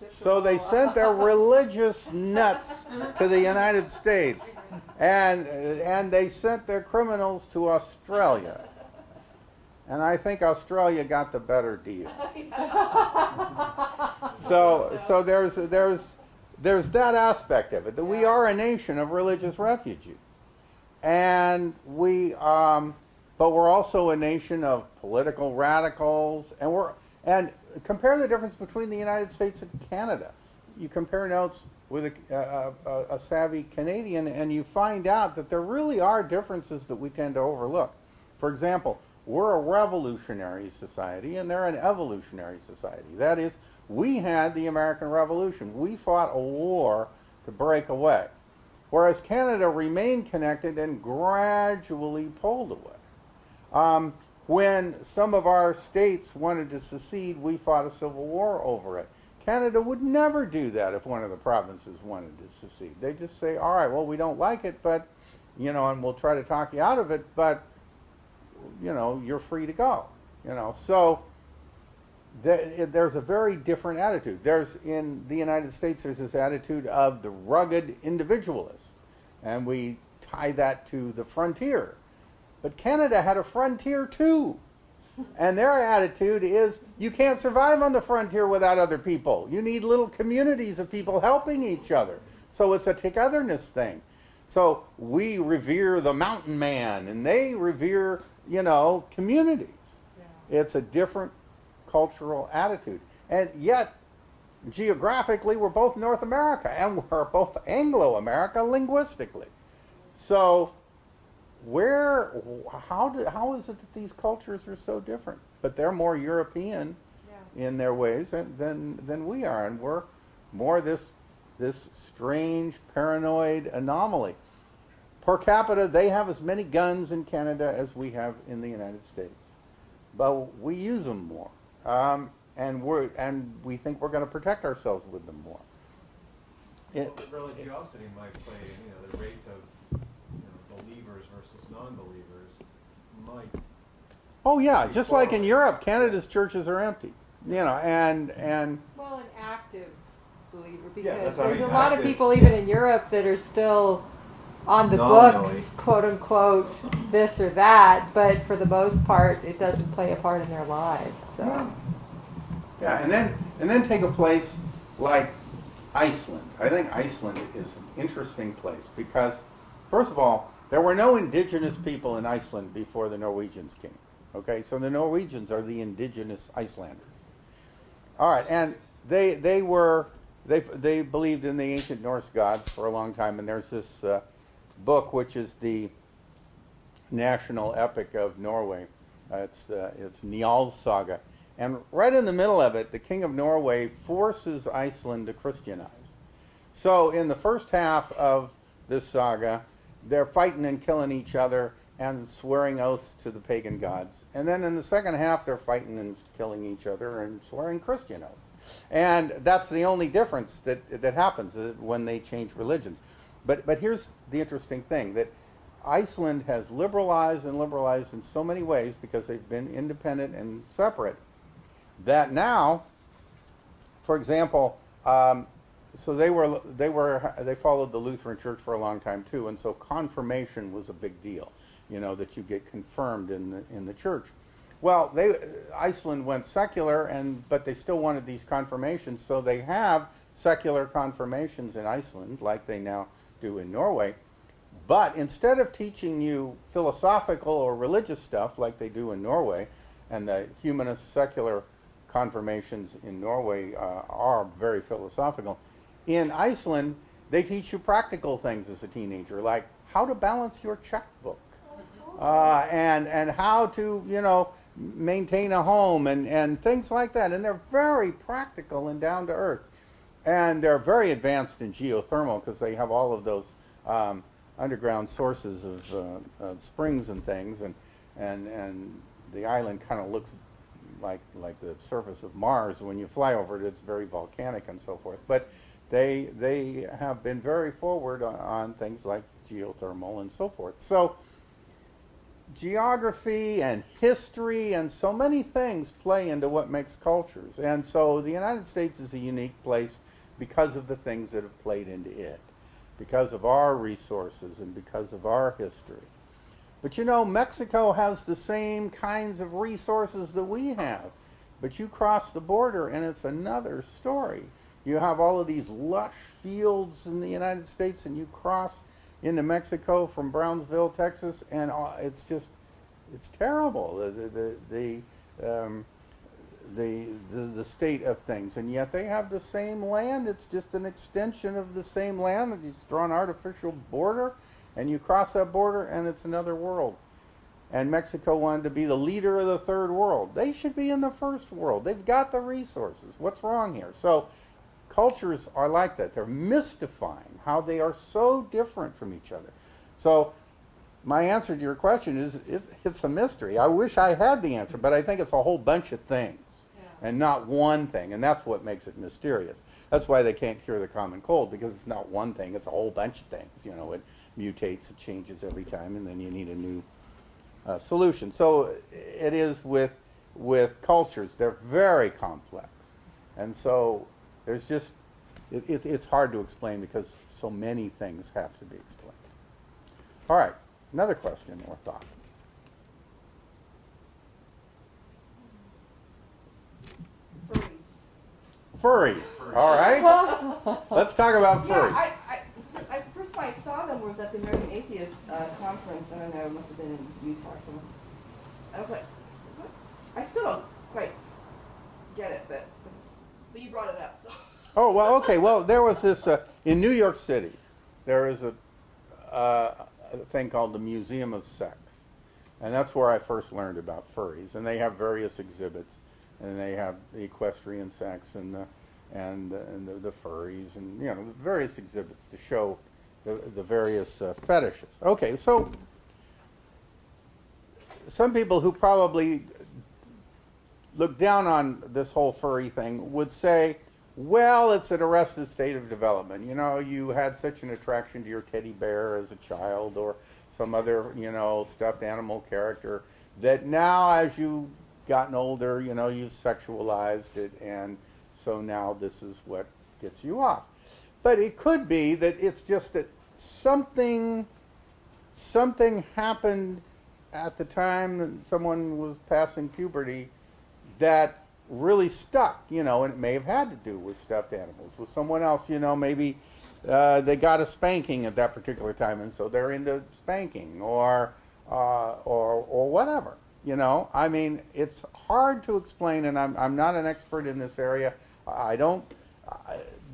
S3: So they sent their religious nuts to the United States, and they sent their criminals to Australia. And I think Australia got the better deal. So there's that aspect of it, that we are a nation of religious refugees, and but we're also a nation of political radicals, and compare the difference between the United States and Canada. You compare notes with a savvy Canadian, and you find out that there really are differences that we tend to overlook. For example, we're a revolutionary society, and they're an evolutionary society. That is, we had the American Revolution. We fought a war to break away, whereas Canada remained connected and gradually pulled away. When some of our states wanted to secede, we fought a civil war over it. Canada would never do that if one of the provinces wanted to secede. They just say, all right, well, we don't like it, but, you know, and we'll try to talk you out of it, but, you know, you're free to go. You know, so there's a very different attitude. In the United States, there's this attitude of the rugged individualist, and we tie that to the frontier. But Canada had a frontier too. And their attitude is, you can't survive on the frontier without other people. You need little communities of people helping each other. So it's a togetherness thing. So we revere the mountain man, and they revere, you know, communities. Yeah. It's a different cultural attitude. And yet, geographically, we're both North America, and we're both Anglo-America linguistically. So how is it that these cultures are so different? But they're more European in their ways than we are, and we're more this strange paranoid anomaly. Per capita, they have as many guns in Canada as we have in the United States, but we use them more, and we think we're going to protect ourselves with them more.
S4: Well, the religiosity might play, you know, the rates of believers versus non-believers might.
S3: Oh yeah, just like in Europe, Canada's churches are empty, you know, and
S2: well, an active believer, because
S4: there's
S2: a lot of people even in Europe that are still on the
S4: Nominally.
S2: books, quote unquote, this or that, but for the most part, it doesn't play a part in their lives. So
S3: yeah, and then take a place like Iceland. I think Iceland is an interesting place because, first of all, there were no indigenous people in Iceland before the Norwegians came. Okay, so the Norwegians are the indigenous Icelanders. All right, and they believed in the ancient Norse gods for a long time, and there's this book which is the national epic of Norway. It's Njál's Saga. And right in the middle of it, the king of Norway forces Iceland to Christianize. So in the first half of this saga, they're fighting and killing each other and swearing oaths to the pagan gods. And then in the second half, they're fighting and killing each other and swearing Christian oaths. And that's the only difference that happens when they change religions. But here's the interesting thing, that Iceland has liberalized and liberalized in so many ways because they've been independent and separate, that now, for example, so they followed the Lutheran Church for a long time too, and so confirmation was a big deal, you know, that you get confirmed in the church. Well, Iceland went secular, but they still wanted these confirmations, so they have secular confirmations in Iceland, like they now do in Norway. But instead of teaching you philosophical or religious stuff like they do in Norway, and the humanist secular confirmations in Norway are very philosophical, in Iceland they teach you practical things as a teenager, like how to balance your checkbook, and how to, you know, maintain a home and things like that. And they're very practical and down to earth. And they're very advanced in geothermal because they have all of those underground sources of springs and things, and the island kind of looks like the surface of Mars. When you fly over it, it's very volcanic and so forth. But they have been very forward on things like geothermal and so forth. So geography and history and so many things play into what makes cultures. And so the United States is a unique place because of the things that have played into it, because of our resources and because of our history. But you know, Mexico has the same kinds of resources that we have. But you cross the border and it's another story. You have all of these lush fields in the United States, and you cross into Mexico from Brownsville, Texas, and it's terrible, the state of things. And yet they have the same land. It's just an extension of the same land. You just draw an artificial border, and you cross that border, and it's another world. And Mexico wanted to be the leader of the third world. They should be in the first world. They've got the resources. What's wrong here? So cultures are like that. They're mystifying how they are so different from each other. So my answer to your question is it's a mystery. I wish I had the answer, but I think it's a whole bunch of things, and not one thing, and that's what makes it mysterious. That's why they can't cure the common cold, because it's not one thing, it's a whole bunch of things. You know, it mutates, it changes every time, and then you need a new solution. So it is with cultures. They're very complex, and so there's just, it's hard to explain because so many things have to be explained. All right, another question or thought. Furries. All right. Let's talk about furries.
S6: Yeah, first time I saw them was at the American Atheist Conference. I don't know, it must have been in Utah or somewhere. I was like, what? I still don't quite get it, but you brought it up. So.
S3: Oh, well, okay. Well, there was this, in New York City, there is a thing called the Museum of Sex. And that's where I first learned about furries. And they have various exhibits. And they have the equestrian sex and the furries, and, you know, various exhibits to show the various fetishes. Okay, so some people who probably look down on this whole furry thing would say, well, it's an arrested state of development. You know, you had such an attraction to your teddy bear as a child or some other, you know, stuffed animal character that now as you've gotten older, you know, you've sexualized it, and so now this is what gets you off. But it could be that it's just that something happened at the time that someone was passing puberty that really stuck, and it may have had to do with stuffed animals. With someone else, maybe they got a spanking at that particular time, and so they're into spanking or whatever. I mean, it's hard to explain, and I'm not an expert in this area.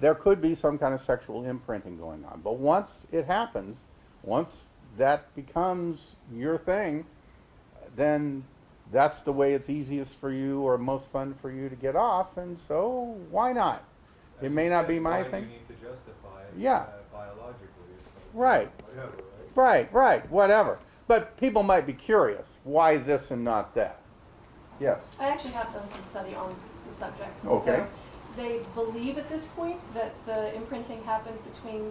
S3: There could be some kind of sexual imprinting going on, but once it happens, once that becomes your thing, then that's the way it's easiest for you or most fun for you to get off, and so why not? It may not be my thing.
S7: You need to justify it,
S3: yeah.
S7: Biologically.
S3: Right.
S7: Whatever, right?
S3: Right, whatever. But people might be curious, why this and not that? Yes?
S8: I actually have done some study on the subject.
S3: Okay.
S8: So they believe at this point that the imprinting happens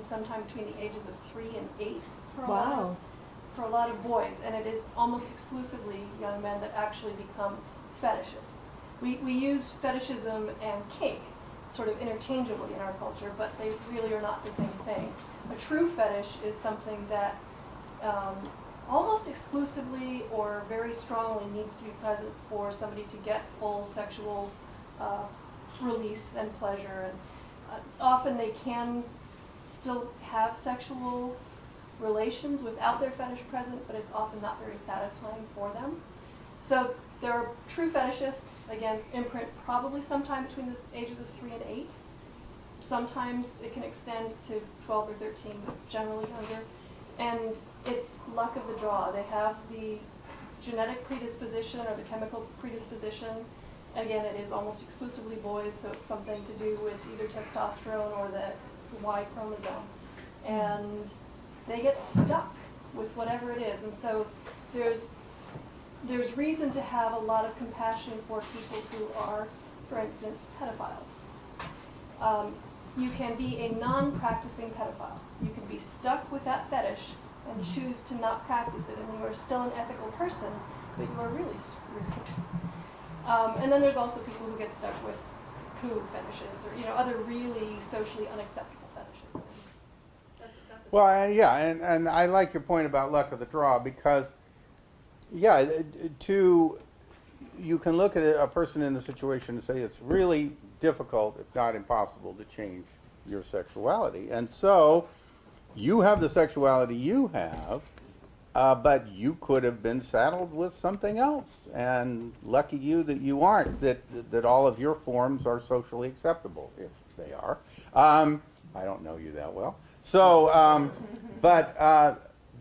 S8: sometime between the ages of 3 and 8 for a lot of boys, and it is almost exclusively young men that actually become fetishists. We use fetishism and kink sort of interchangeably in our culture, but they really are not the same thing. A true fetish is something that almost exclusively or very strongly needs to be present for somebody to get full sexual release and pleasure. And often they can still have sexual relations without their fetish present, but it's often not very satisfying for them. So there are true fetishists, again, imprint probably sometime between the ages of 3 and 8. Sometimes it can extend to 12 or 13, but generally younger. And it's luck of the draw. They have the genetic predisposition or the chemical predisposition. Again, it is almost exclusively boys, so it's something to do with either testosterone or the Y chromosome. And they get stuck with whatever it is. And so there's reason to have a lot of compassion for people who are, for instance, pedophiles. You can be a non-practicing pedophile. You can be stuck with that fetish and choose to not practice it, and you are still an ethical person, but you are really screwed. And then there's also people who get stuck with poo fetishes or other really socially unacceptable fetishes.
S3: Well, yeah, and I like your point about luck of the draw because, yeah, you can look at a person in the situation and say it's really difficult, if not impossible, to change your sexuality. And so you have the sexuality you have, but you could have been saddled with something else. And lucky you that you aren't, that all of your forms are socially acceptable, if they are. I don't know you that well. So, but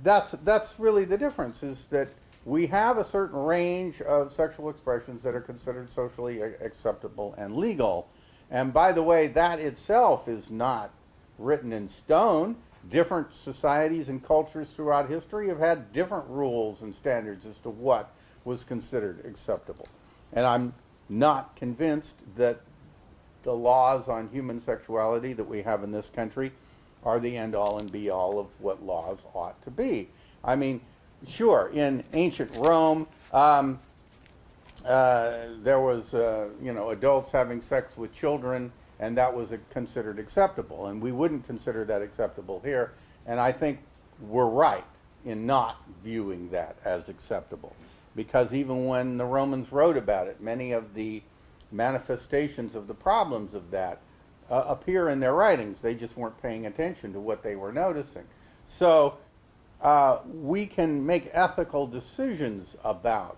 S3: that's really the difference, is that we have a certain range of sexual expressions that are considered socially acceptable and legal. And by the way, that itself is not written in stone. Different societies and cultures throughout history have had different rules and standards as to what was considered acceptable. And I'm not convinced that the laws on human sexuality that we have in this country are the end-all and be-all of what laws ought to be. I mean, sure, in ancient Rome, there was, adults having sex with children, and that was considered acceptable. And we wouldn't consider that acceptable here. And I think we're right in not viewing that as acceptable. Because even when the Romans wrote about it, many of the manifestations of the problems of that appear in their writings. They just weren't paying attention to what they were noticing. So we can make ethical decisions about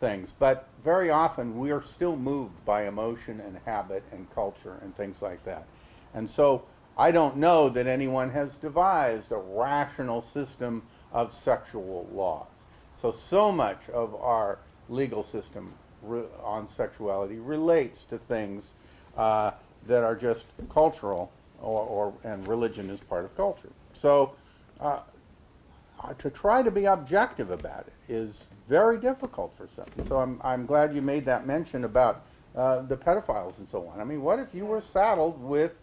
S3: things, but very often we are still moved by emotion and habit and culture and things like that. And so I don't know that anyone has devised a rational system of sexual laws. So much of our legal system on sexuality relates to things that are just cultural, and religion is part of culture. So to try to be objective about it is very difficult for some. So I'm glad you made that mention about the pedophiles and so on. I mean, what if you were saddled with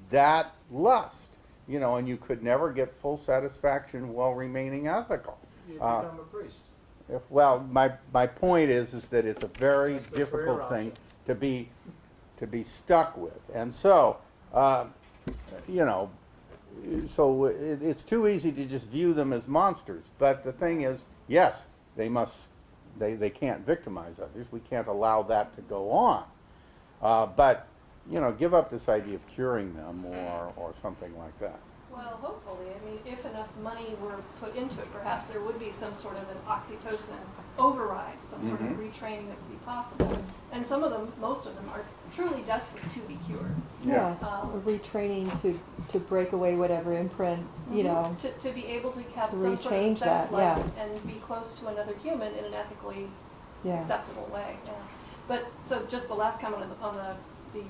S3: that lust, and you could never get full satisfaction while remaining ethical?
S5: You become a priest.
S3: Well, my point is that it's a very difficult thing to be stuck with, and so so it's too easy to just view them as monsters. But the thing is, yes, they can't victimize others. We can't allow that to go on. But, you know, give up this idea of curing them or something like that.
S8: Well, hopefully. I mean, if enough money were put into it, perhaps there would be some sort of an oxytocin override, some sort of retraining that would be possible. And some of them, most of them, are truly desperate to be cured.
S2: Yeah, or retraining to break away whatever imprint, you know.
S8: To be able to have
S2: To
S8: some sort of
S2: rechange
S8: sex
S2: that,
S8: life
S2: yeah.
S8: and be close to another human in an ethically
S2: Yeah.
S8: acceptable way. Yeah. But so just the last comment on the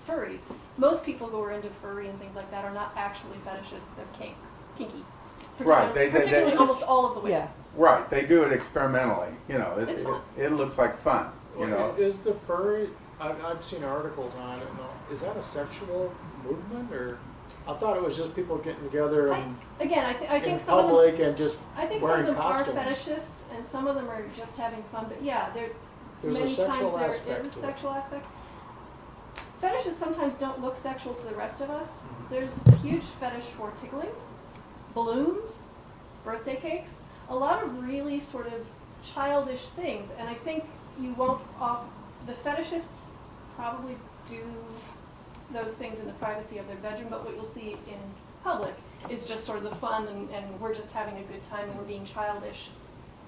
S8: furries. Most people who are into furry and things like that are not actually fetishists. They're kinky.
S3: Right,
S8: Particularly almost all of the women.
S2: Yeah.
S3: Right, they do it experimentally. You know,
S8: It's fun.
S3: it looks like fun. You know,
S5: Is the furry, I've seen articles on it, and is that a sexual movement, or? I thought it was just people getting together and
S8: I
S5: in
S8: think some of them.
S5: public and just
S8: I think some of
S5: wearing
S8: them
S5: costumes.
S8: are fetishists, and some of them are just having fun. But yeah,
S5: There's a
S8: many
S5: sexual
S8: times there
S5: aspect
S8: is a
S5: to it.
S8: sexual aspect. Fetishes sometimes don't look sexual to the rest of us.
S5: Mm-hmm.
S8: There's a huge fetish for tickling, balloons, birthday cakes, a lot of really sort of childish things. And I think you won't the fetishists probably do those things in the privacy of their bedroom, but what you'll see in public is just sort of the fun and we're just having a good time and we're being childish,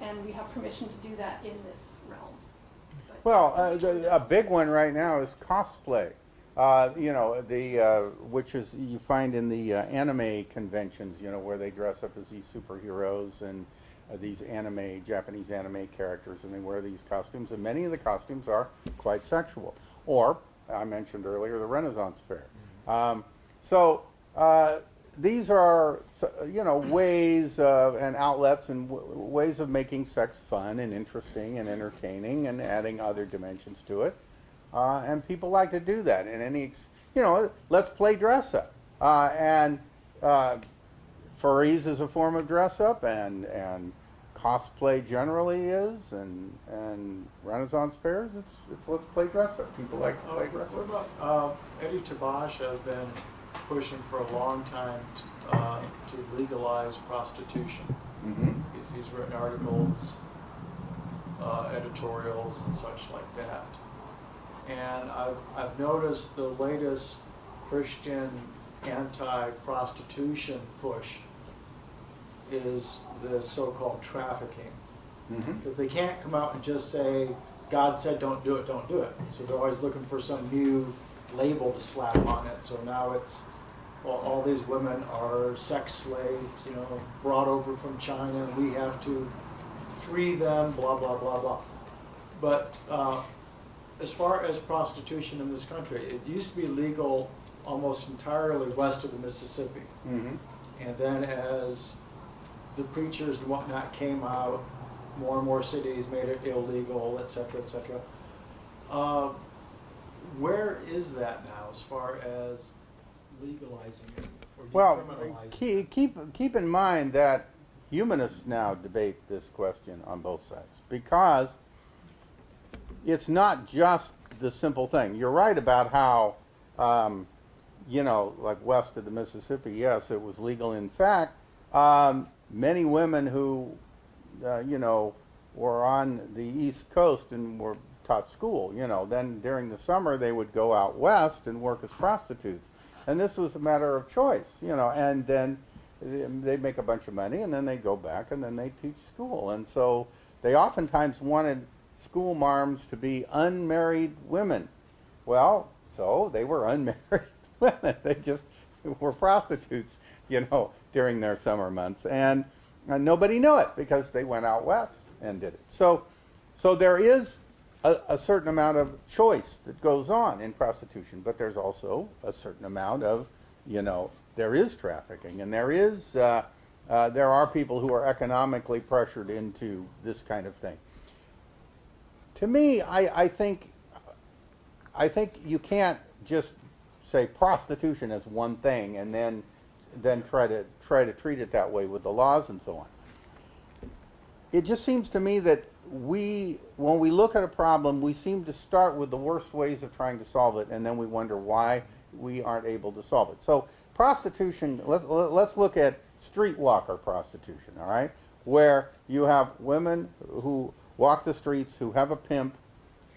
S8: and we have permission to do that in this realm. But
S3: well,
S8: some
S3: a big one right now is cosplay. You know, which is you find in the anime conventions, you know, where they dress up as these superheroes and these Japanese anime characters, and they wear these costumes, and many of the costumes are quite sexual. Or, I mentioned earlier, the Renaissance Fair. So these are, you know, ways and outlets and ways of making sex fun and interesting and entertaining and adding other dimensions to it. And people like to do that. And you know, let's play dress up. And furries is a form of dress up, and cosplay generally is, and Renaissance fairs, it's let's play dress up. People like to play dress
S5: What
S3: up.
S5: about, Eddie Tabash has been pushing for a long time to legalize prostitution.
S3: Mm-hmm.
S5: He's written articles, editorials, and such like that. And I've noticed the latest Christian anti-prostitution push is the so-called trafficking.
S3: Mm-hmm.
S5: Because they can't come out and just say, God said don't do it, don't do it. So they're always looking for some new label to slap on it. So now it's, well, all these women are sex slaves, you know, brought over from China, and we have to free them, blah, blah, blah, blah. But as far as prostitution in this country, it used to be legal almost entirely west of the Mississippi.
S3: Mm-hmm.
S5: And then as the preachers and whatnot came out, more and more cities made it illegal, et cetera, et cetera. Where is that now as far as legalizing it or
S3: Well,
S5: decriminalizing it?
S3: keep in mind that humanists now debate this question on both sides, because it's not just the simple thing. You're right about how, you know, like west of the Mississippi, yes, it was legal. In fact, many women who, you know, were on the East Coast and were taught school, you know, then during the summer they would go out west and work as prostitutes. And this was a matter of choice, you know, and then they'd make a bunch of money and then they'd go back and then they'd teach school. And so they oftentimes wanted school marms to be unmarried women. Well, so they were unmarried women. They just were prostitutes, you know, during their summer months. And nobody knew it because they went out west and did it. So there is a certain amount of choice that goes on in prostitution, but there's also a certain amount of, you know, there is trafficking, and there are people who are economically pressured into this kind of thing. To me, I think you can't just say prostitution as one thing and then try to treat it that way with the laws and so on. It just seems to me that when we look at a problem, we seem to start with the worst ways of trying to solve it, and then we wonder why we aren't able to solve it. So prostitution, let's look at streetwalker prostitution, all right, where you have women who walk the streets, who have a pimp,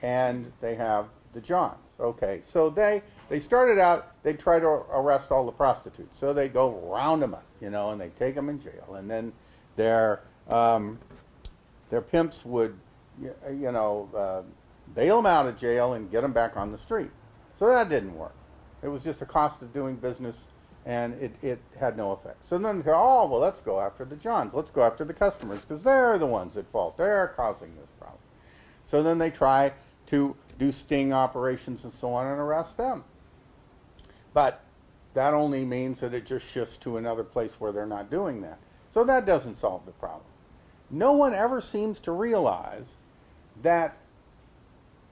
S3: and they have the Johns. Okay, so they started out, they try to arrest all the prostitutes. So they go round them up, you know, and they take them in jail. And then their pimps would, you know, bail them out of jail and get them back on the street. So that didn't work. It was just a cost of doing business, and it had no effect. So then they go, oh, well, let's go after the Johns. Let's go after the customers, because they're the ones at fault. They're causing this problem. So then they try to do sting operations and so on and arrest them. But that only means that it just shifts to another place where they're not doing that. So that doesn't solve the problem. No one ever seems to realize that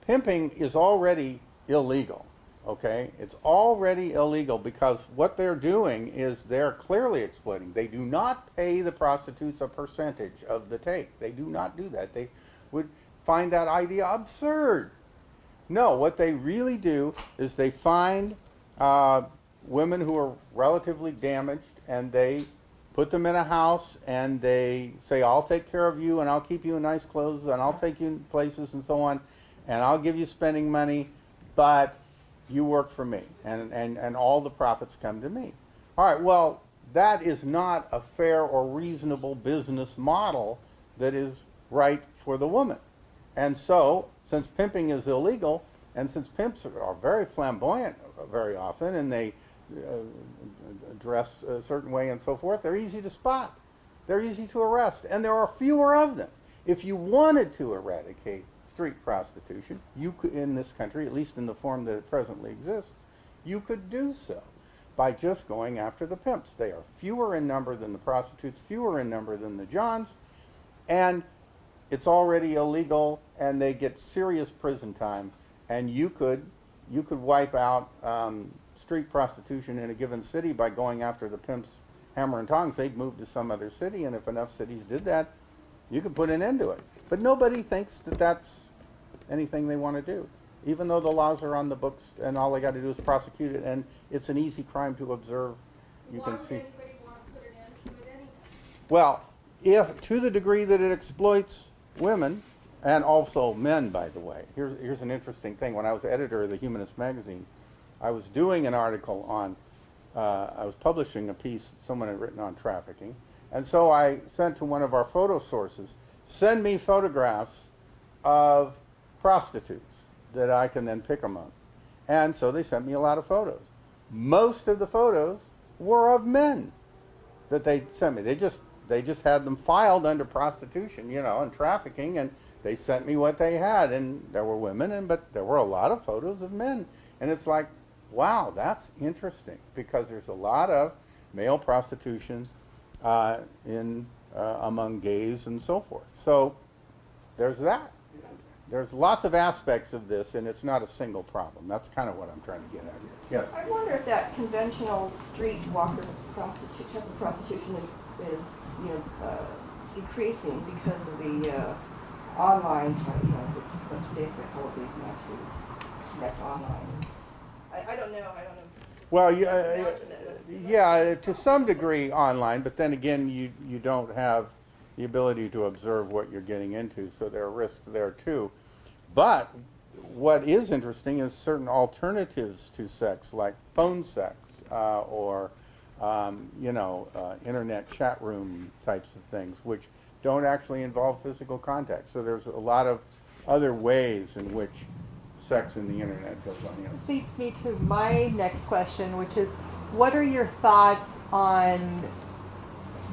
S3: pimping is already illegal. Okay? It's already illegal because what they're doing is they're clearly exploiting. They do not pay the prostitutes a percentage of the take. They do not do that. They would find that idea absurd. No, what they really do is they find women who are relatively damaged, and they put them in a house, and they say, I'll take care of you, and I'll keep you in nice clothes, and I'll take you in places and so on, and I'll give you spending money, but you work for me, and all the profits come to me. All right, well, that is not a fair or reasonable business model that is right for the woman. And so, since pimping is illegal, and since pimps are very flamboyant very often, and they dress a certain way and so forth, they're easy to spot. They're easy to arrest, and there are fewer of them. If you wanted to eradicate street prostitution, you could, in this country, at least in the form that it presently exists, you could do so by just going after the pimps. They are fewer in number than the prostitutes, fewer in number than the Johns, and it's already illegal, and they get serious prison time, and you could wipe out street prostitution in a given city by going after the pimps hammer and tongs. They'd move to some other city, and if enough cities did that, you could put an end to it. But nobody thinks that that's anything they want to do, even though the laws are on the books, and all they got to do is prosecute it, and it's an easy crime to observe. You can see.
S6: Why would anybody want to put an end to it anyway?
S3: Well, if to the degree that it exploits women, and also men, by the way. Here's an interesting thing. When I was editor of the Humanist magazine, I was doing an article on, I was publishing a piece that someone had written on trafficking, and so I sent to one of our photo sources, send me photographs of prostitutes that I can then pick among. And so they sent me a lot of photos. Most of the photos were of men that they sent me. They just had them filed under prostitution, you know, and trafficking, and they sent me what they had, and there were women, but there were a lot of photos of men. And it's like, wow, that's interesting, because there's a lot of male prostitution among gays and so forth. So there's that. There's lots of aspects of this, and it's not a single problem. That's kind of what I'm trying to get at here. Yes?
S6: I wonder if that conventional streetwalker type of prostitution is decreasing because of the online type. You know, it's much safer probably not to connect online. I don't know.
S3: Well, yeah, to some degree online, but then again, you don't have the ability to observe what you're getting into, so there are risks there too. But what is interesting is certain alternatives to sex, like phone sex or internet chat room types of things, which don't actually involve physical contact. So there's a lot of other ways in which sex in the internet goes on.
S2: This leads me to my next question, which is, what are your thoughts on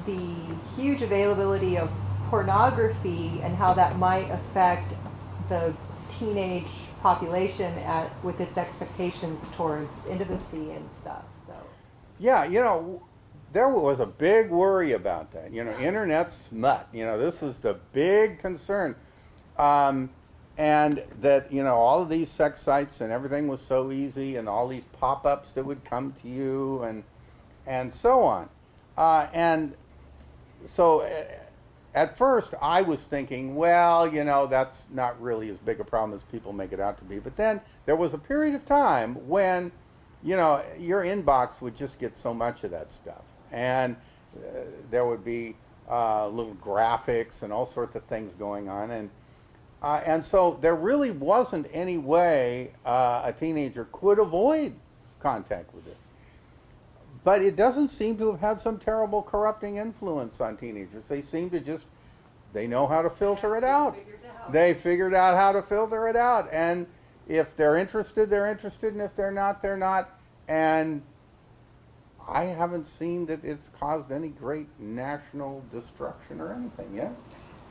S2: the huge availability of pornography and how that might affect the teenage population with its expectations towards intimacy and stuff? So
S3: yeah, there was a big worry about that. Internet smut. This is the big concern. And that, all of these sex sites and everything was so easy, and all these pop-ups that would come to you and so on. And so at first I was thinking, well, that's not really as big a problem as people make it out to be. But then there was a period of time when, your inbox would just get so much of that stuff. And there would be little graphics and all sorts of things going on. And And so there really wasn't any way a teenager could avoid contact with this. But it doesn't seem to have had some terrible corrupting influence on teenagers. They seem to just, they know how to filter it out. They figured out how to filter it out. And if they're interested, and if they're not, they're not. And I haven't seen that it's caused any great national destruction or anything, yes?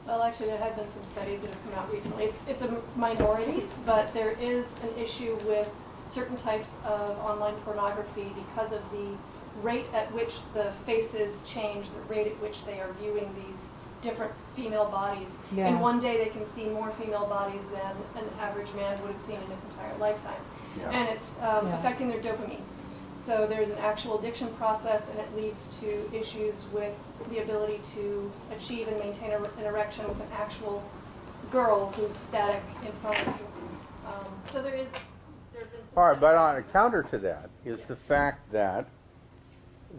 S8: Well, actually, there have been some studies that have come out recently. It's a minority, but there is an issue with certain types of online pornography because of the rate at which the faces change, the rate at which they are viewing these different female bodies.
S2: Yeah.
S8: In one day, they can see more female bodies than an average man would have seen in his entire lifetime.
S3: Yeah.
S8: And it's affecting their dopamine. So there's an actual addiction process, and it leads to issues with the ability to achieve and maintain an erection with an actual girl who's static in front of you. So there have been some
S3: All right, but
S8: studies.
S3: on a counter to that is the fact that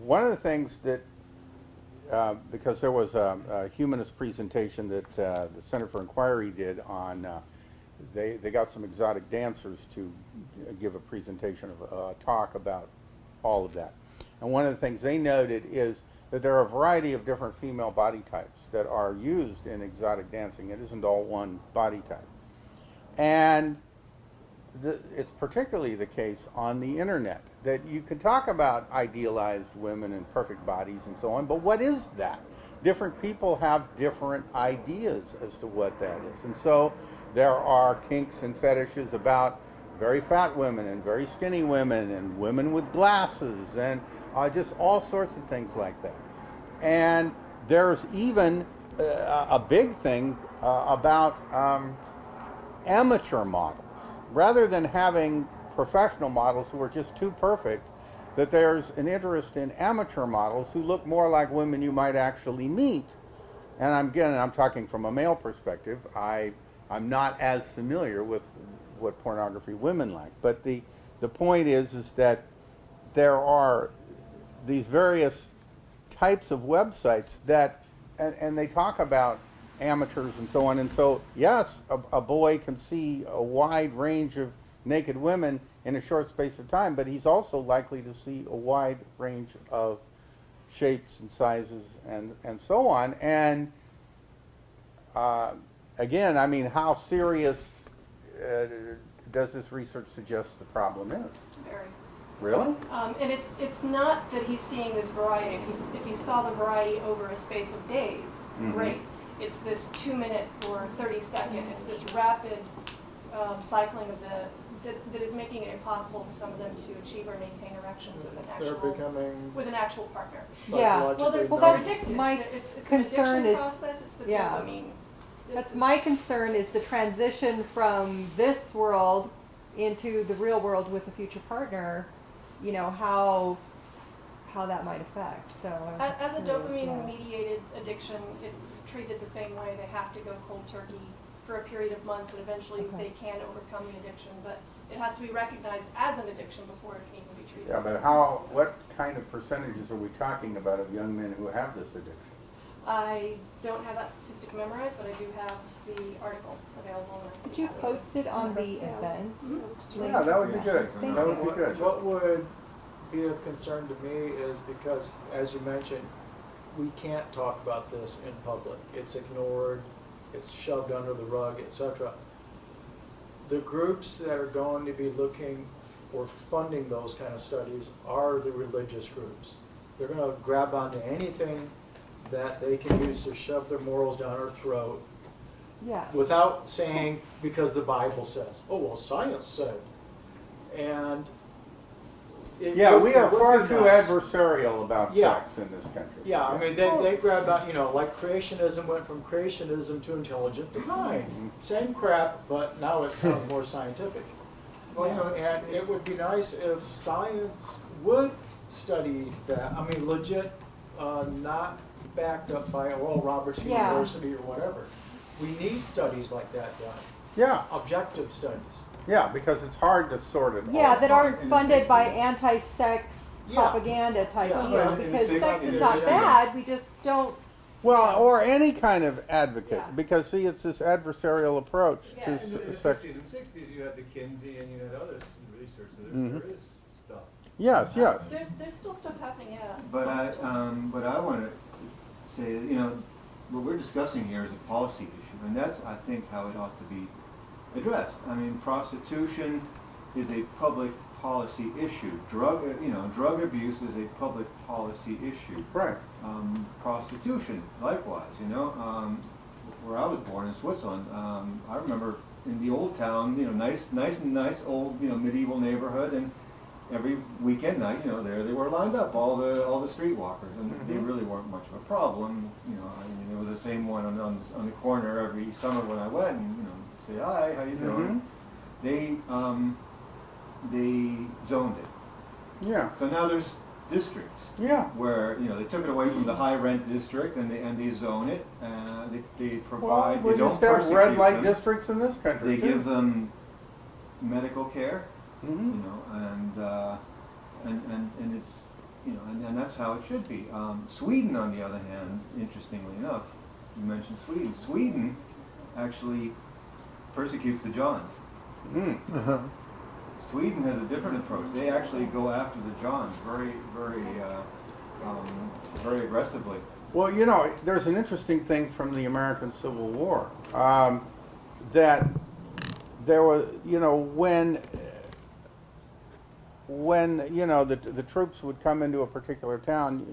S3: one of the things that, because there was a humanist presentation that the Center for Inquiry did on, they got some exotic dancers to give a presentation of a talk about all of that. And one of the things they noted is that there are a variety of different female body types that are used in exotic dancing. It isn't all one body type. And it's particularly the case on the internet, that you can talk about idealized women and perfect bodies and so on, but what is that? Different people have different ideas as to what that is. And so there are kinks and fetishes about very fat women and very skinny women and women with glasses and just all sorts of things like that. And there's even a big thing about amateur models. Rather than having professional models who are just too perfect, that there's an interest in amateur models who look more like women you might actually meet. And I'm talking from a male perspective. I'm not as familiar with what pornography women like. But the point is that there are these various types of websites that, and they talk about amateurs and so on. And so, yes, a boy can see a wide range of naked women in a short space of time, but he's also likely to see a wide range of shapes and sizes and so on. And again, I mean, how serious does this research suggest the problem is?
S8: Very.
S3: Really?
S8: And it's not that he's seeing this variety. If he saw the variety over a space of days, great. It's this 2-minute or 30-second. It's this rapid cycling of that is making it impossible for some of them to achieve or maintain erections with an actual partner.
S2: Yeah.
S8: Well, they're
S2: that's
S8: addicted.
S2: my
S8: it's
S2: concern
S8: an addiction
S2: is-
S8: process. It's the
S2: yeah.
S8: dopamine.
S2: That's my concern, is the transition from this world into the real world with a future partner, you know, how that might affect. So
S8: As a dopamine-mediated addiction, it's treated the same way. They have to go cold turkey for a period of months, and eventually they can overcome the addiction. But it has to be recognized as an addiction before it can even be treated.
S3: Yeah, but what kind of percentages are we talking about of young men who have this addiction?
S8: I don't have that statistic memorized, but I do have the article available.
S2: Could you post it on the event?
S3: Yeah, that would be good.
S2: Thank
S3: That
S2: you.
S3: would be good.
S5: What would be of concern to me is because, as you mentioned, we can't talk about this in public. It's ignored, it's shoved under the rug, etc. The groups that are going to be looking for funding those kind of studies are the religious groups. They're going to grab onto anything that they can use to shove their morals down our throat
S2: Yeah.
S5: without saying, because the Bible says, oh, well, science said. And
S3: Yeah, we are
S5: it would
S3: far
S5: be
S3: too
S5: nice.
S3: adversarial about
S5: Yeah.
S3: sex in this country.
S5: Yeah, I mean, they grab out, you know, like creationism went from creationism to intelligent design. Same crap, but now it sounds more scientific.
S4: Well, you know,
S5: And it would be nice if science would study that. I mean, legit, not backed up by Oral Roberts
S2: Yeah.
S5: University or whatever. We need studies like that done,
S3: Yeah,
S5: objective studies.
S3: yeah, because it's hard to sort it
S2: Yeah,
S3: all.
S2: that aren't funded by anti-sex
S5: Yeah.
S2: propaganda type
S5: Yeah.
S2: deal,
S4: Well, in the
S2: because
S4: 60s,
S2: sex is not bad, we just don't
S3: Well, or any kind of advocate,
S2: Yeah.
S3: because see, it's this adversarial approach
S2: Yeah.
S3: to
S7: In the
S3: sex.
S7: 50s and 60s, you had the Kinsey and you had others research. So
S3: Mhm.
S7: there is stuff.
S3: Yes, yes.
S8: There's still stuff happening, yeah.
S4: But
S8: lots
S4: but I want to say, that, you know, what we're discussing here is a policy issue, and that's, I think, how it ought to be addressed. I mean, prostitution is a public policy issue. Drug abuse is a public policy issue.
S3: Right.
S4: Prostitution, likewise. Where I was born in Switzerland, I remember in the old town, nice old, medieval neighborhood, and every weekend night, there they were lined up, all the streetwalkers, and they really weren't much of a problem. It was the same one on the corner every summer when I went, and say hi, how you doing? They zoned it.
S3: Yeah.
S4: So now there's districts.
S3: Yeah.
S4: Where they took it away from the high rent district and they zone it. They provide.
S3: Well, we
S4: they don't
S3: used to have
S4: persecute
S3: red light
S4: them.
S3: districts in this country
S4: They
S3: too.
S4: give them medical care.
S3: Mhm.
S4: And it's and that's how it should be. Sweden, on the other hand, interestingly enough, you mentioned Sweden. Sweden actually persecutes the Johns.
S3: Mm.
S4: Sweden has a different approach. They actually go after the Johns very aggressively.
S3: Well, there's an interesting thing from the American Civil War, that there was, when the troops would come into a particular town,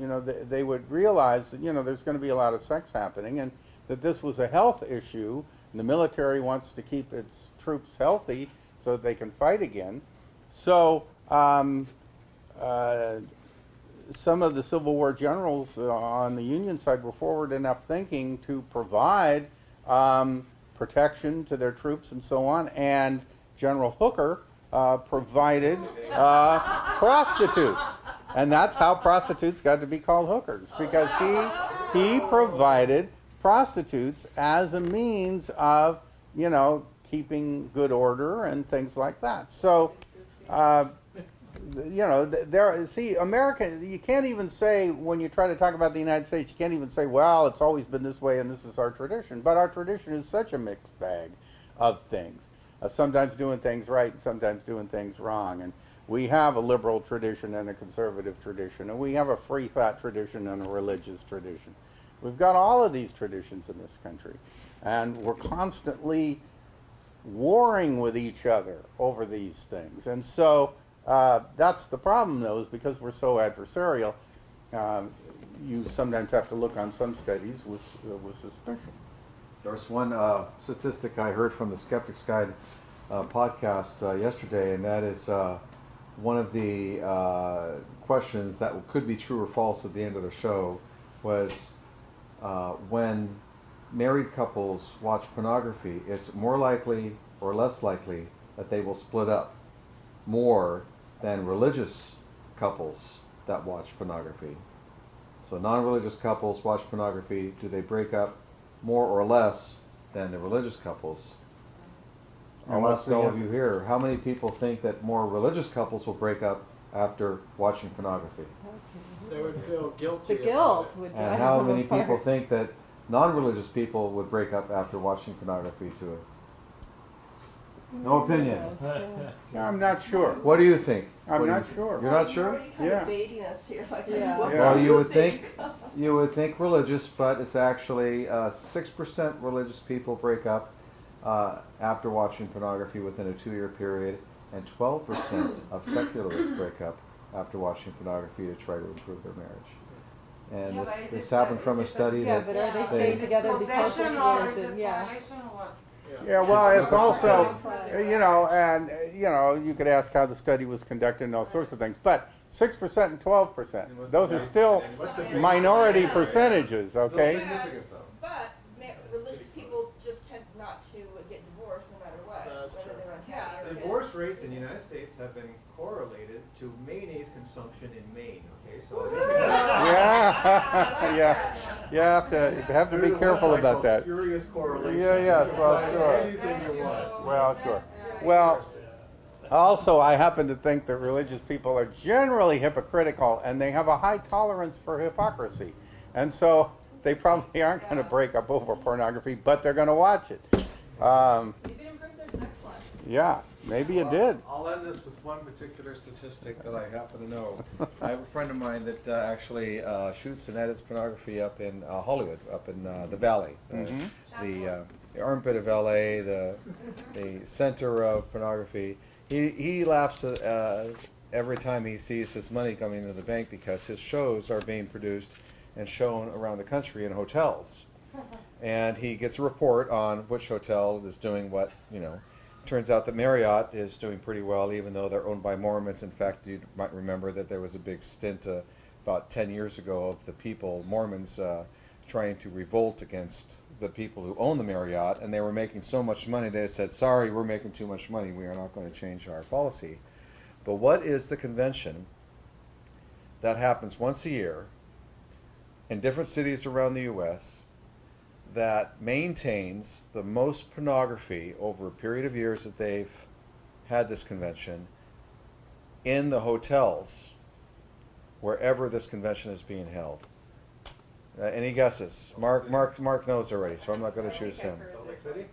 S3: they would realize that there's going to be a lot of sex happening, and that this was a health issue. And the military wants to keep its troops healthy so that they can fight again. So some of the Civil War generals on the Union side were forward enough thinking to provide protection to their troops and so on. And General Hooker provided prostitutes. And that's how prostitutes got to be called hookers, because he provided prostitutes as a means of, keeping good order and things like that. So, America, you can't even say, when you try to talk about the United States, you can't even say, well, it's always been this way and this is our tradition. But our tradition is such a mixed bag of things. Sometimes doing things right and sometimes doing things wrong. And we have a liberal tradition and a conservative tradition, and we have a free thought tradition and a religious tradition. We've got all of these traditions in this country, and we're constantly warring with each other over these things. And so that's the problem, though, is because we're so adversarial, you sometimes have to look on some studies with suspicion.
S1: There's one statistic I heard from the Skeptics Guide podcast yesterday, and that is one of the questions that could be true or false at the end of the show was when married couples watch pornography, it's more likely or less likely that they will split up more than religious couples that watch pornography. So non-religious couples watch pornography, do they break up more or less than the religious couples? I'll ask all of you here, how many people think that more religious couples will break up after watching pornography?
S5: They would feel guilty.
S2: The guilt
S5: about
S2: would
S1: And
S2: drive
S1: how
S2: them
S1: many
S2: apart.
S1: people think that non-religious people would break up after watching pornography too? No opinion.
S3: I'm not sure.
S1: What do you think?
S3: I'm
S1: What do you
S3: not
S1: think?
S3: sure.
S1: You're not sure?
S6: You're kind
S3: Yeah.
S6: of baiting us here. Like,
S2: Yeah.
S6: what
S3: Yeah.
S1: Well,
S6: do
S1: you would think religious, but it's actually 6% religious people break up after watching pornography within a 2-year period, and 12% of secularists break up after watching pornography to try to improve their marriage. And
S6: Yeah, but is
S1: this
S6: it
S1: happened
S6: the-
S1: from a
S6: is it the-
S1: study
S2: Yeah,
S1: that
S2: but are they
S1: they-
S2: staying together because of
S9: Possession or
S2: years
S9: is it
S2: and yeah.
S9: violation or what?
S3: Yeah, well, it's also,
S2: Yeah.
S3: you could ask how the study was conducted and all sorts of things, but 6% and 12%, those are still minority percentages, okay?
S1: significant though.
S6: But religious people just tend not to get divorced no matter what,
S5: That's
S6: whether
S5: true.
S6: they're unhappy or
S7: Divorce rates in the United States have been correlated to mayonnaise consumption in Maine. Okay, so
S3: Yeah, you have to be careful about that.
S7: Spurious correlation.
S3: Yeah, yes, well, sure.
S7: Anything you want.
S3: Well, sure. Well, also, I happen to think that religious people are generally hypocritical, and they have a high tolerance for hypocrisy. And so, they probably aren't going to break up over pornography, but they're going to watch it.
S8: Maybe it improved their sex lives.
S3: Yeah, maybe it did.
S1: I'll end this with one particular statistic that I happen to know. I have a friend of mine that actually shoots and edits pornography up in Hollywood, up in the Valley, the armpit of LA, the center of pornography. He laughs every time he sees his money coming into the bank because his shows are being produced and shown around the country in hotels. And he gets a report on which hotel is doing what, you know. Turns out that Marriott is doing pretty well, even though they're owned by Mormons. In fact, you might remember that there was a big stint about 10 years ago of the people, Mormons, trying to revolt against the people who own the Marriott, and they were making so much money, they said, sorry, we're making too much money, we are not going to change our policy. But what is the convention that happens once a year in different cities around the U.S. that maintains the most pornography over a period of years that they've had this convention in the hotels wherever this convention is being held? Any guesses? Mark knows already, so I'm not going to choose him.
S7: Salt Lake City?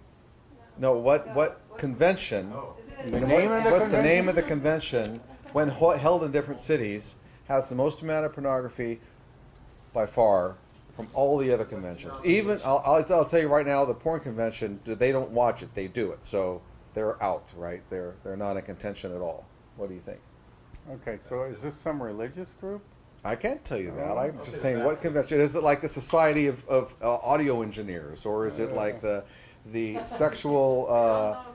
S1: No, what convention?
S7: Oh.
S3: The name of the
S1: What's the
S3: convention?
S1: name of the convention when held in different cities has the most amount of pornography by far from all the other conventions? Even I'll tell you right now, the porn convention, they don't watch it, they do it, so they're out, right? They're not in contention at all. What do you think?
S3: Okay, so is this some religious group?
S1: I can't tell you that. I'm just saying, what convention? Is it like the Society of Audio Engineers, or is it like the sexual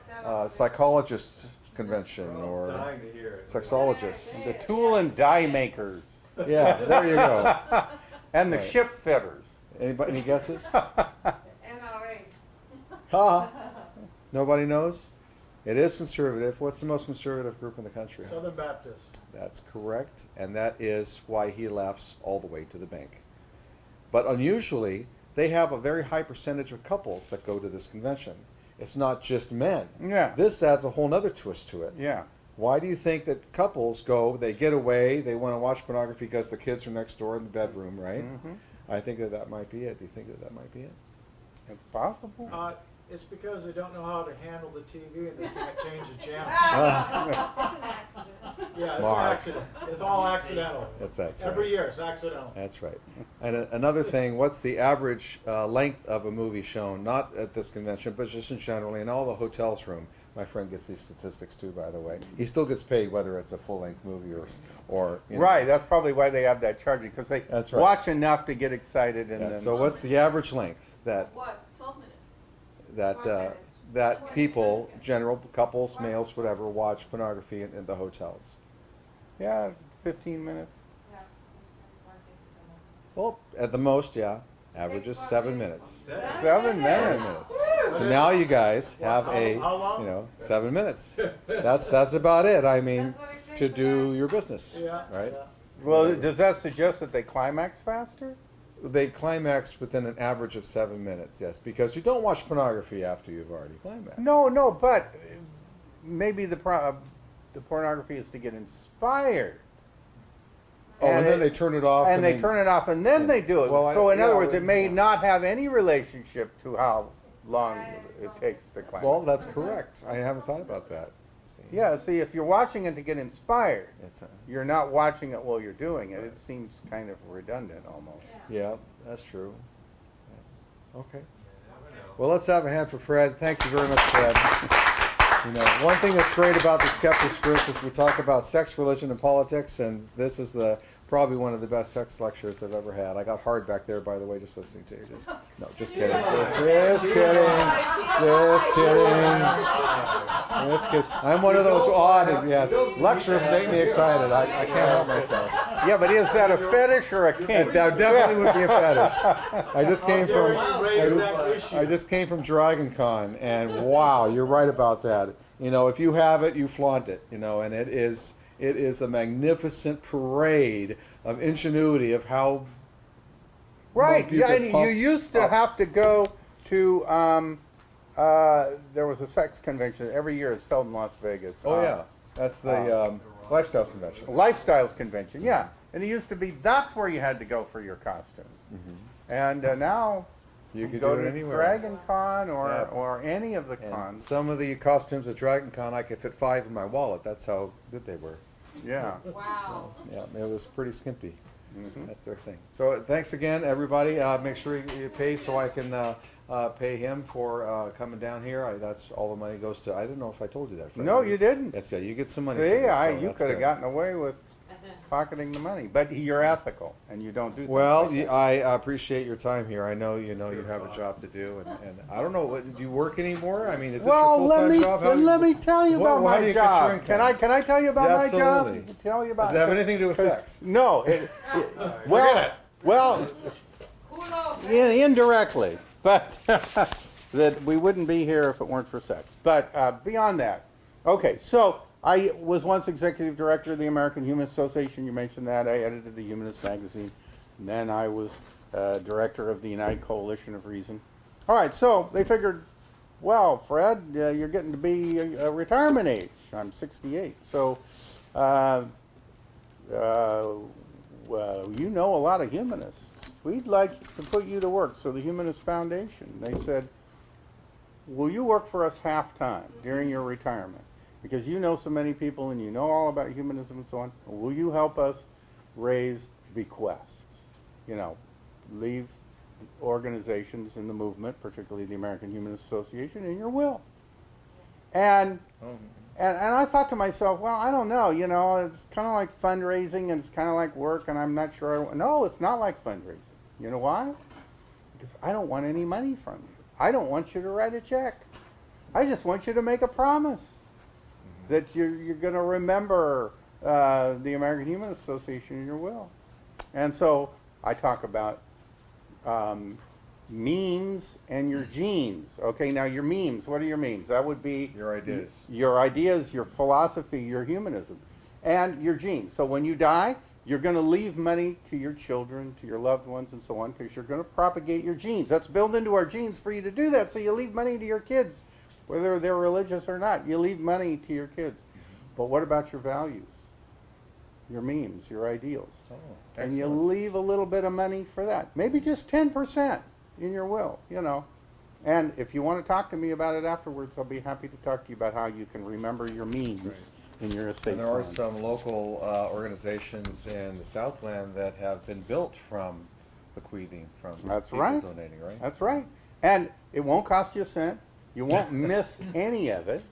S1: psychologist convention, or
S7: Dying to hear it.
S1: sexologists?
S3: The tool and die makers.
S1: Yeah, there you go.
S3: And the
S1: Right.
S3: ship fitters.
S1: Anybody, any guesses?
S6: NRA.
S1: Ha! Nobody knows? It is conservative. What's the most conservative group in the country?
S5: Southern Baptist.
S1: That's correct, and that is why he laughs all the way to the bank. But unusually, they have a very high percentage of couples that go to this convention. It's not just men.
S3: Yeah.
S1: This adds a whole other twist to it.
S3: Yeah.
S1: Why do you think that couples go, they get away, they want to watch pornography because the kids are next door in the bedroom, right?
S3: Mm-hmm.
S1: I think that might be it. Do you think that might be it?
S3: It's possible.
S5: It's because they don't know how to handle the TV and they can't change the channel.
S8: It's an accident.
S5: Yeah, it's
S1: Mark.
S5: an accident. It's all accidental.
S1: That's right.
S5: Every year, it's accidental.
S1: That's right. And another thing, what's the average length of a movie shown, not at this convention, but just in generally, in all the hotels room? My friend gets these statistics too, by the way. He still gets paid whether it's a full-length movie or you know.
S3: Right, that's probably why they have that charging, because they
S1: That's right.
S3: watch enough to get excited and
S1: Yeah,
S3: then...
S1: so what's the average length that
S8: What, 12 minutes?
S1: that people, general couples, males, whatever, watch pornography in the hotels?
S3: Yeah, 15 minutes.
S1: Well, at the most, yeah. Average is 7 minutes.
S3: 7
S1: 7
S3: minutes.
S1: minutes. So now you guys have
S5: How long?
S1: 7 minutes. That's about it. I mean, to do your business,
S5: Yeah.
S1: right?
S5: Yeah.
S3: Well, does that suggest that they climax faster?
S1: They climax within an average of 7 minutes, yes, because you don't watch pornography after you've already climaxed.
S3: No, but maybe the pornography is to get inspired.
S1: Oh, and then they turn it off.
S3: And they turn it off, and then they do it.
S1: Well,
S3: So in
S1: yeah,
S3: other words, it may
S1: yeah.
S3: not have any relationship to how long it takes to climax.
S1: Well, that's correct. I haven't thought about that. See?
S3: Yeah, see, if you're watching it to get inspired,
S1: It's
S3: you're not watching it while you're doing it. It seems kind of redundant almost.
S1: yeah, that's true. Yeah. Okay. Well, let's have a hand for Fred. Thank you very much, Fred. You know, one thing that's great about the Skeptics group is we talk about sex, religion, and politics, and this is probably one of the best sex lectures I've ever had. I got hard back there, by the way, just listening to you. Just kidding. Just kidding. I'm one of those odd, lectures make me excited. I can't help myself.
S3: Yeah, but is that a fetish or a kink?
S1: That definitely would be a fetish. I just came
S5: How dare you raise that issue?
S1: I just came from Dragon Con, and wow, you're right about that. You know, if you have it, you flaunt it. You know, and it is a magnificent parade of ingenuity of how.
S3: Right.
S1: you
S3: Yeah,
S1: could
S3: and
S1: pump
S3: you used to
S1: up.
S3: have to go to. There was a sex convention every year. It's held in Las Vegas.
S1: Oh yeah, that's the Lifestyles Convention.
S3: Lifestyles convention. Yeah, and it used to be that's where you had to go for your costumes. And now
S1: You could
S3: go
S1: do it
S3: to
S1: anywhere.
S3: Dragon Con
S1: Yeah.
S3: or any of the
S1: And
S3: cons.
S1: some of the costumes at Dragon Con, I could fit 5 in my wallet. That's how good they were.
S3: Yeah.
S2: Wow.
S1: Yeah, it was pretty skimpy.
S3: Mhm.
S1: That's their thing. So thanks again, everybody. Make sure you pay so I can pay him for coming down here. That's all the money goes to. I didn't know if I told you that. Fred.
S3: No, you didn't.
S1: That's it. You get some money.
S3: See,
S1: from this, so
S3: you
S1: that's
S3: could have
S1: good.
S3: gotten away with pocketing the money, but you're ethical and you don't do things
S1: Well,
S3: like that.
S1: I appreciate your time here. I know you have a job to do, and I don't know. Do you work anymore? I mean, is this
S3: Well,
S1: your
S3: let
S1: full-time
S3: me
S1: job? How do
S3: let me tell you
S1: Well,
S3: about
S1: how do
S3: my
S1: you get your
S3: job.
S1: income?
S3: Can I tell you about
S1: Yeah,
S3: my job?
S1: absolutely.
S3: Tell you about.
S1: Does it have anything to do with
S3: 'cause-
S1: sex?
S3: No. Well, indirectly, but that we wouldn't be here if it weren't for sex. But beyond that, okay. So I was once executive director of the American Humanist Association. You mentioned that. I edited the Humanist magazine. And then I was director of the United Coalition of Reason. All right. So they figured, well, Fred, you're getting to be a retirement age. I'm 68. So. You know a lot of humanists. We'd like to put you to work. So the Humanist Foundation, they said, will you work for us half-time during your retirement? Because you know so many people and you know all about humanism and so on. Will you help us raise bequests? You know, leave organizations in the movement, particularly the American Humanist Association, in your will. And I thought to myself, well, I don't know, it's kind of like fundraising and it's kind of like work and I'm not sure. No, it's not like fundraising. You know why? Because I don't want any money from you. I don't want you to write a check. I just want you to make a promise that you're going to remember the American Humanist Association in your will. And so I talk about memes and your genes. Okay, now your memes, what are your memes? That would be
S1: Your ideas.
S3: Your ideas, your philosophy, your humanism, and your genes. So when you die, you're going to leave money to your children, to your loved ones, and so on, because you're going to propagate your genes. That's built into our genes for you to do that. So you leave money to your kids, whether they're religious or not. You leave money to your kids. But what about your values? Your memes, your ideals.
S1: Oh,
S3: And you
S1: excellent.
S3: leave a little bit of money for that. Maybe just 10% in your will, And if you want to talk to me about it afterwards, I'll be happy to talk to you about how you can remember your memes in your estate
S1: And there are
S3: plan.
S1: some local organizations in the Southland that have been built from bequeathing, from
S3: That's
S1: people
S3: right.
S1: donating, right?
S3: That's right. And it won't cost you a cent. You won't miss any of it.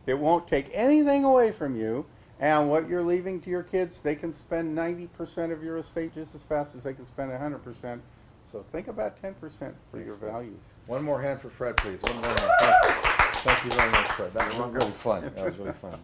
S3: It won't take anything away from you. And what you're leaving to your kids, they can spend 90% of your estate just as fast as they can spend 100%. So think about 10% for your values.
S1: One more hand for Fred, please. One more hand. Thank you very much, Fred. That was really fun. That was really fun.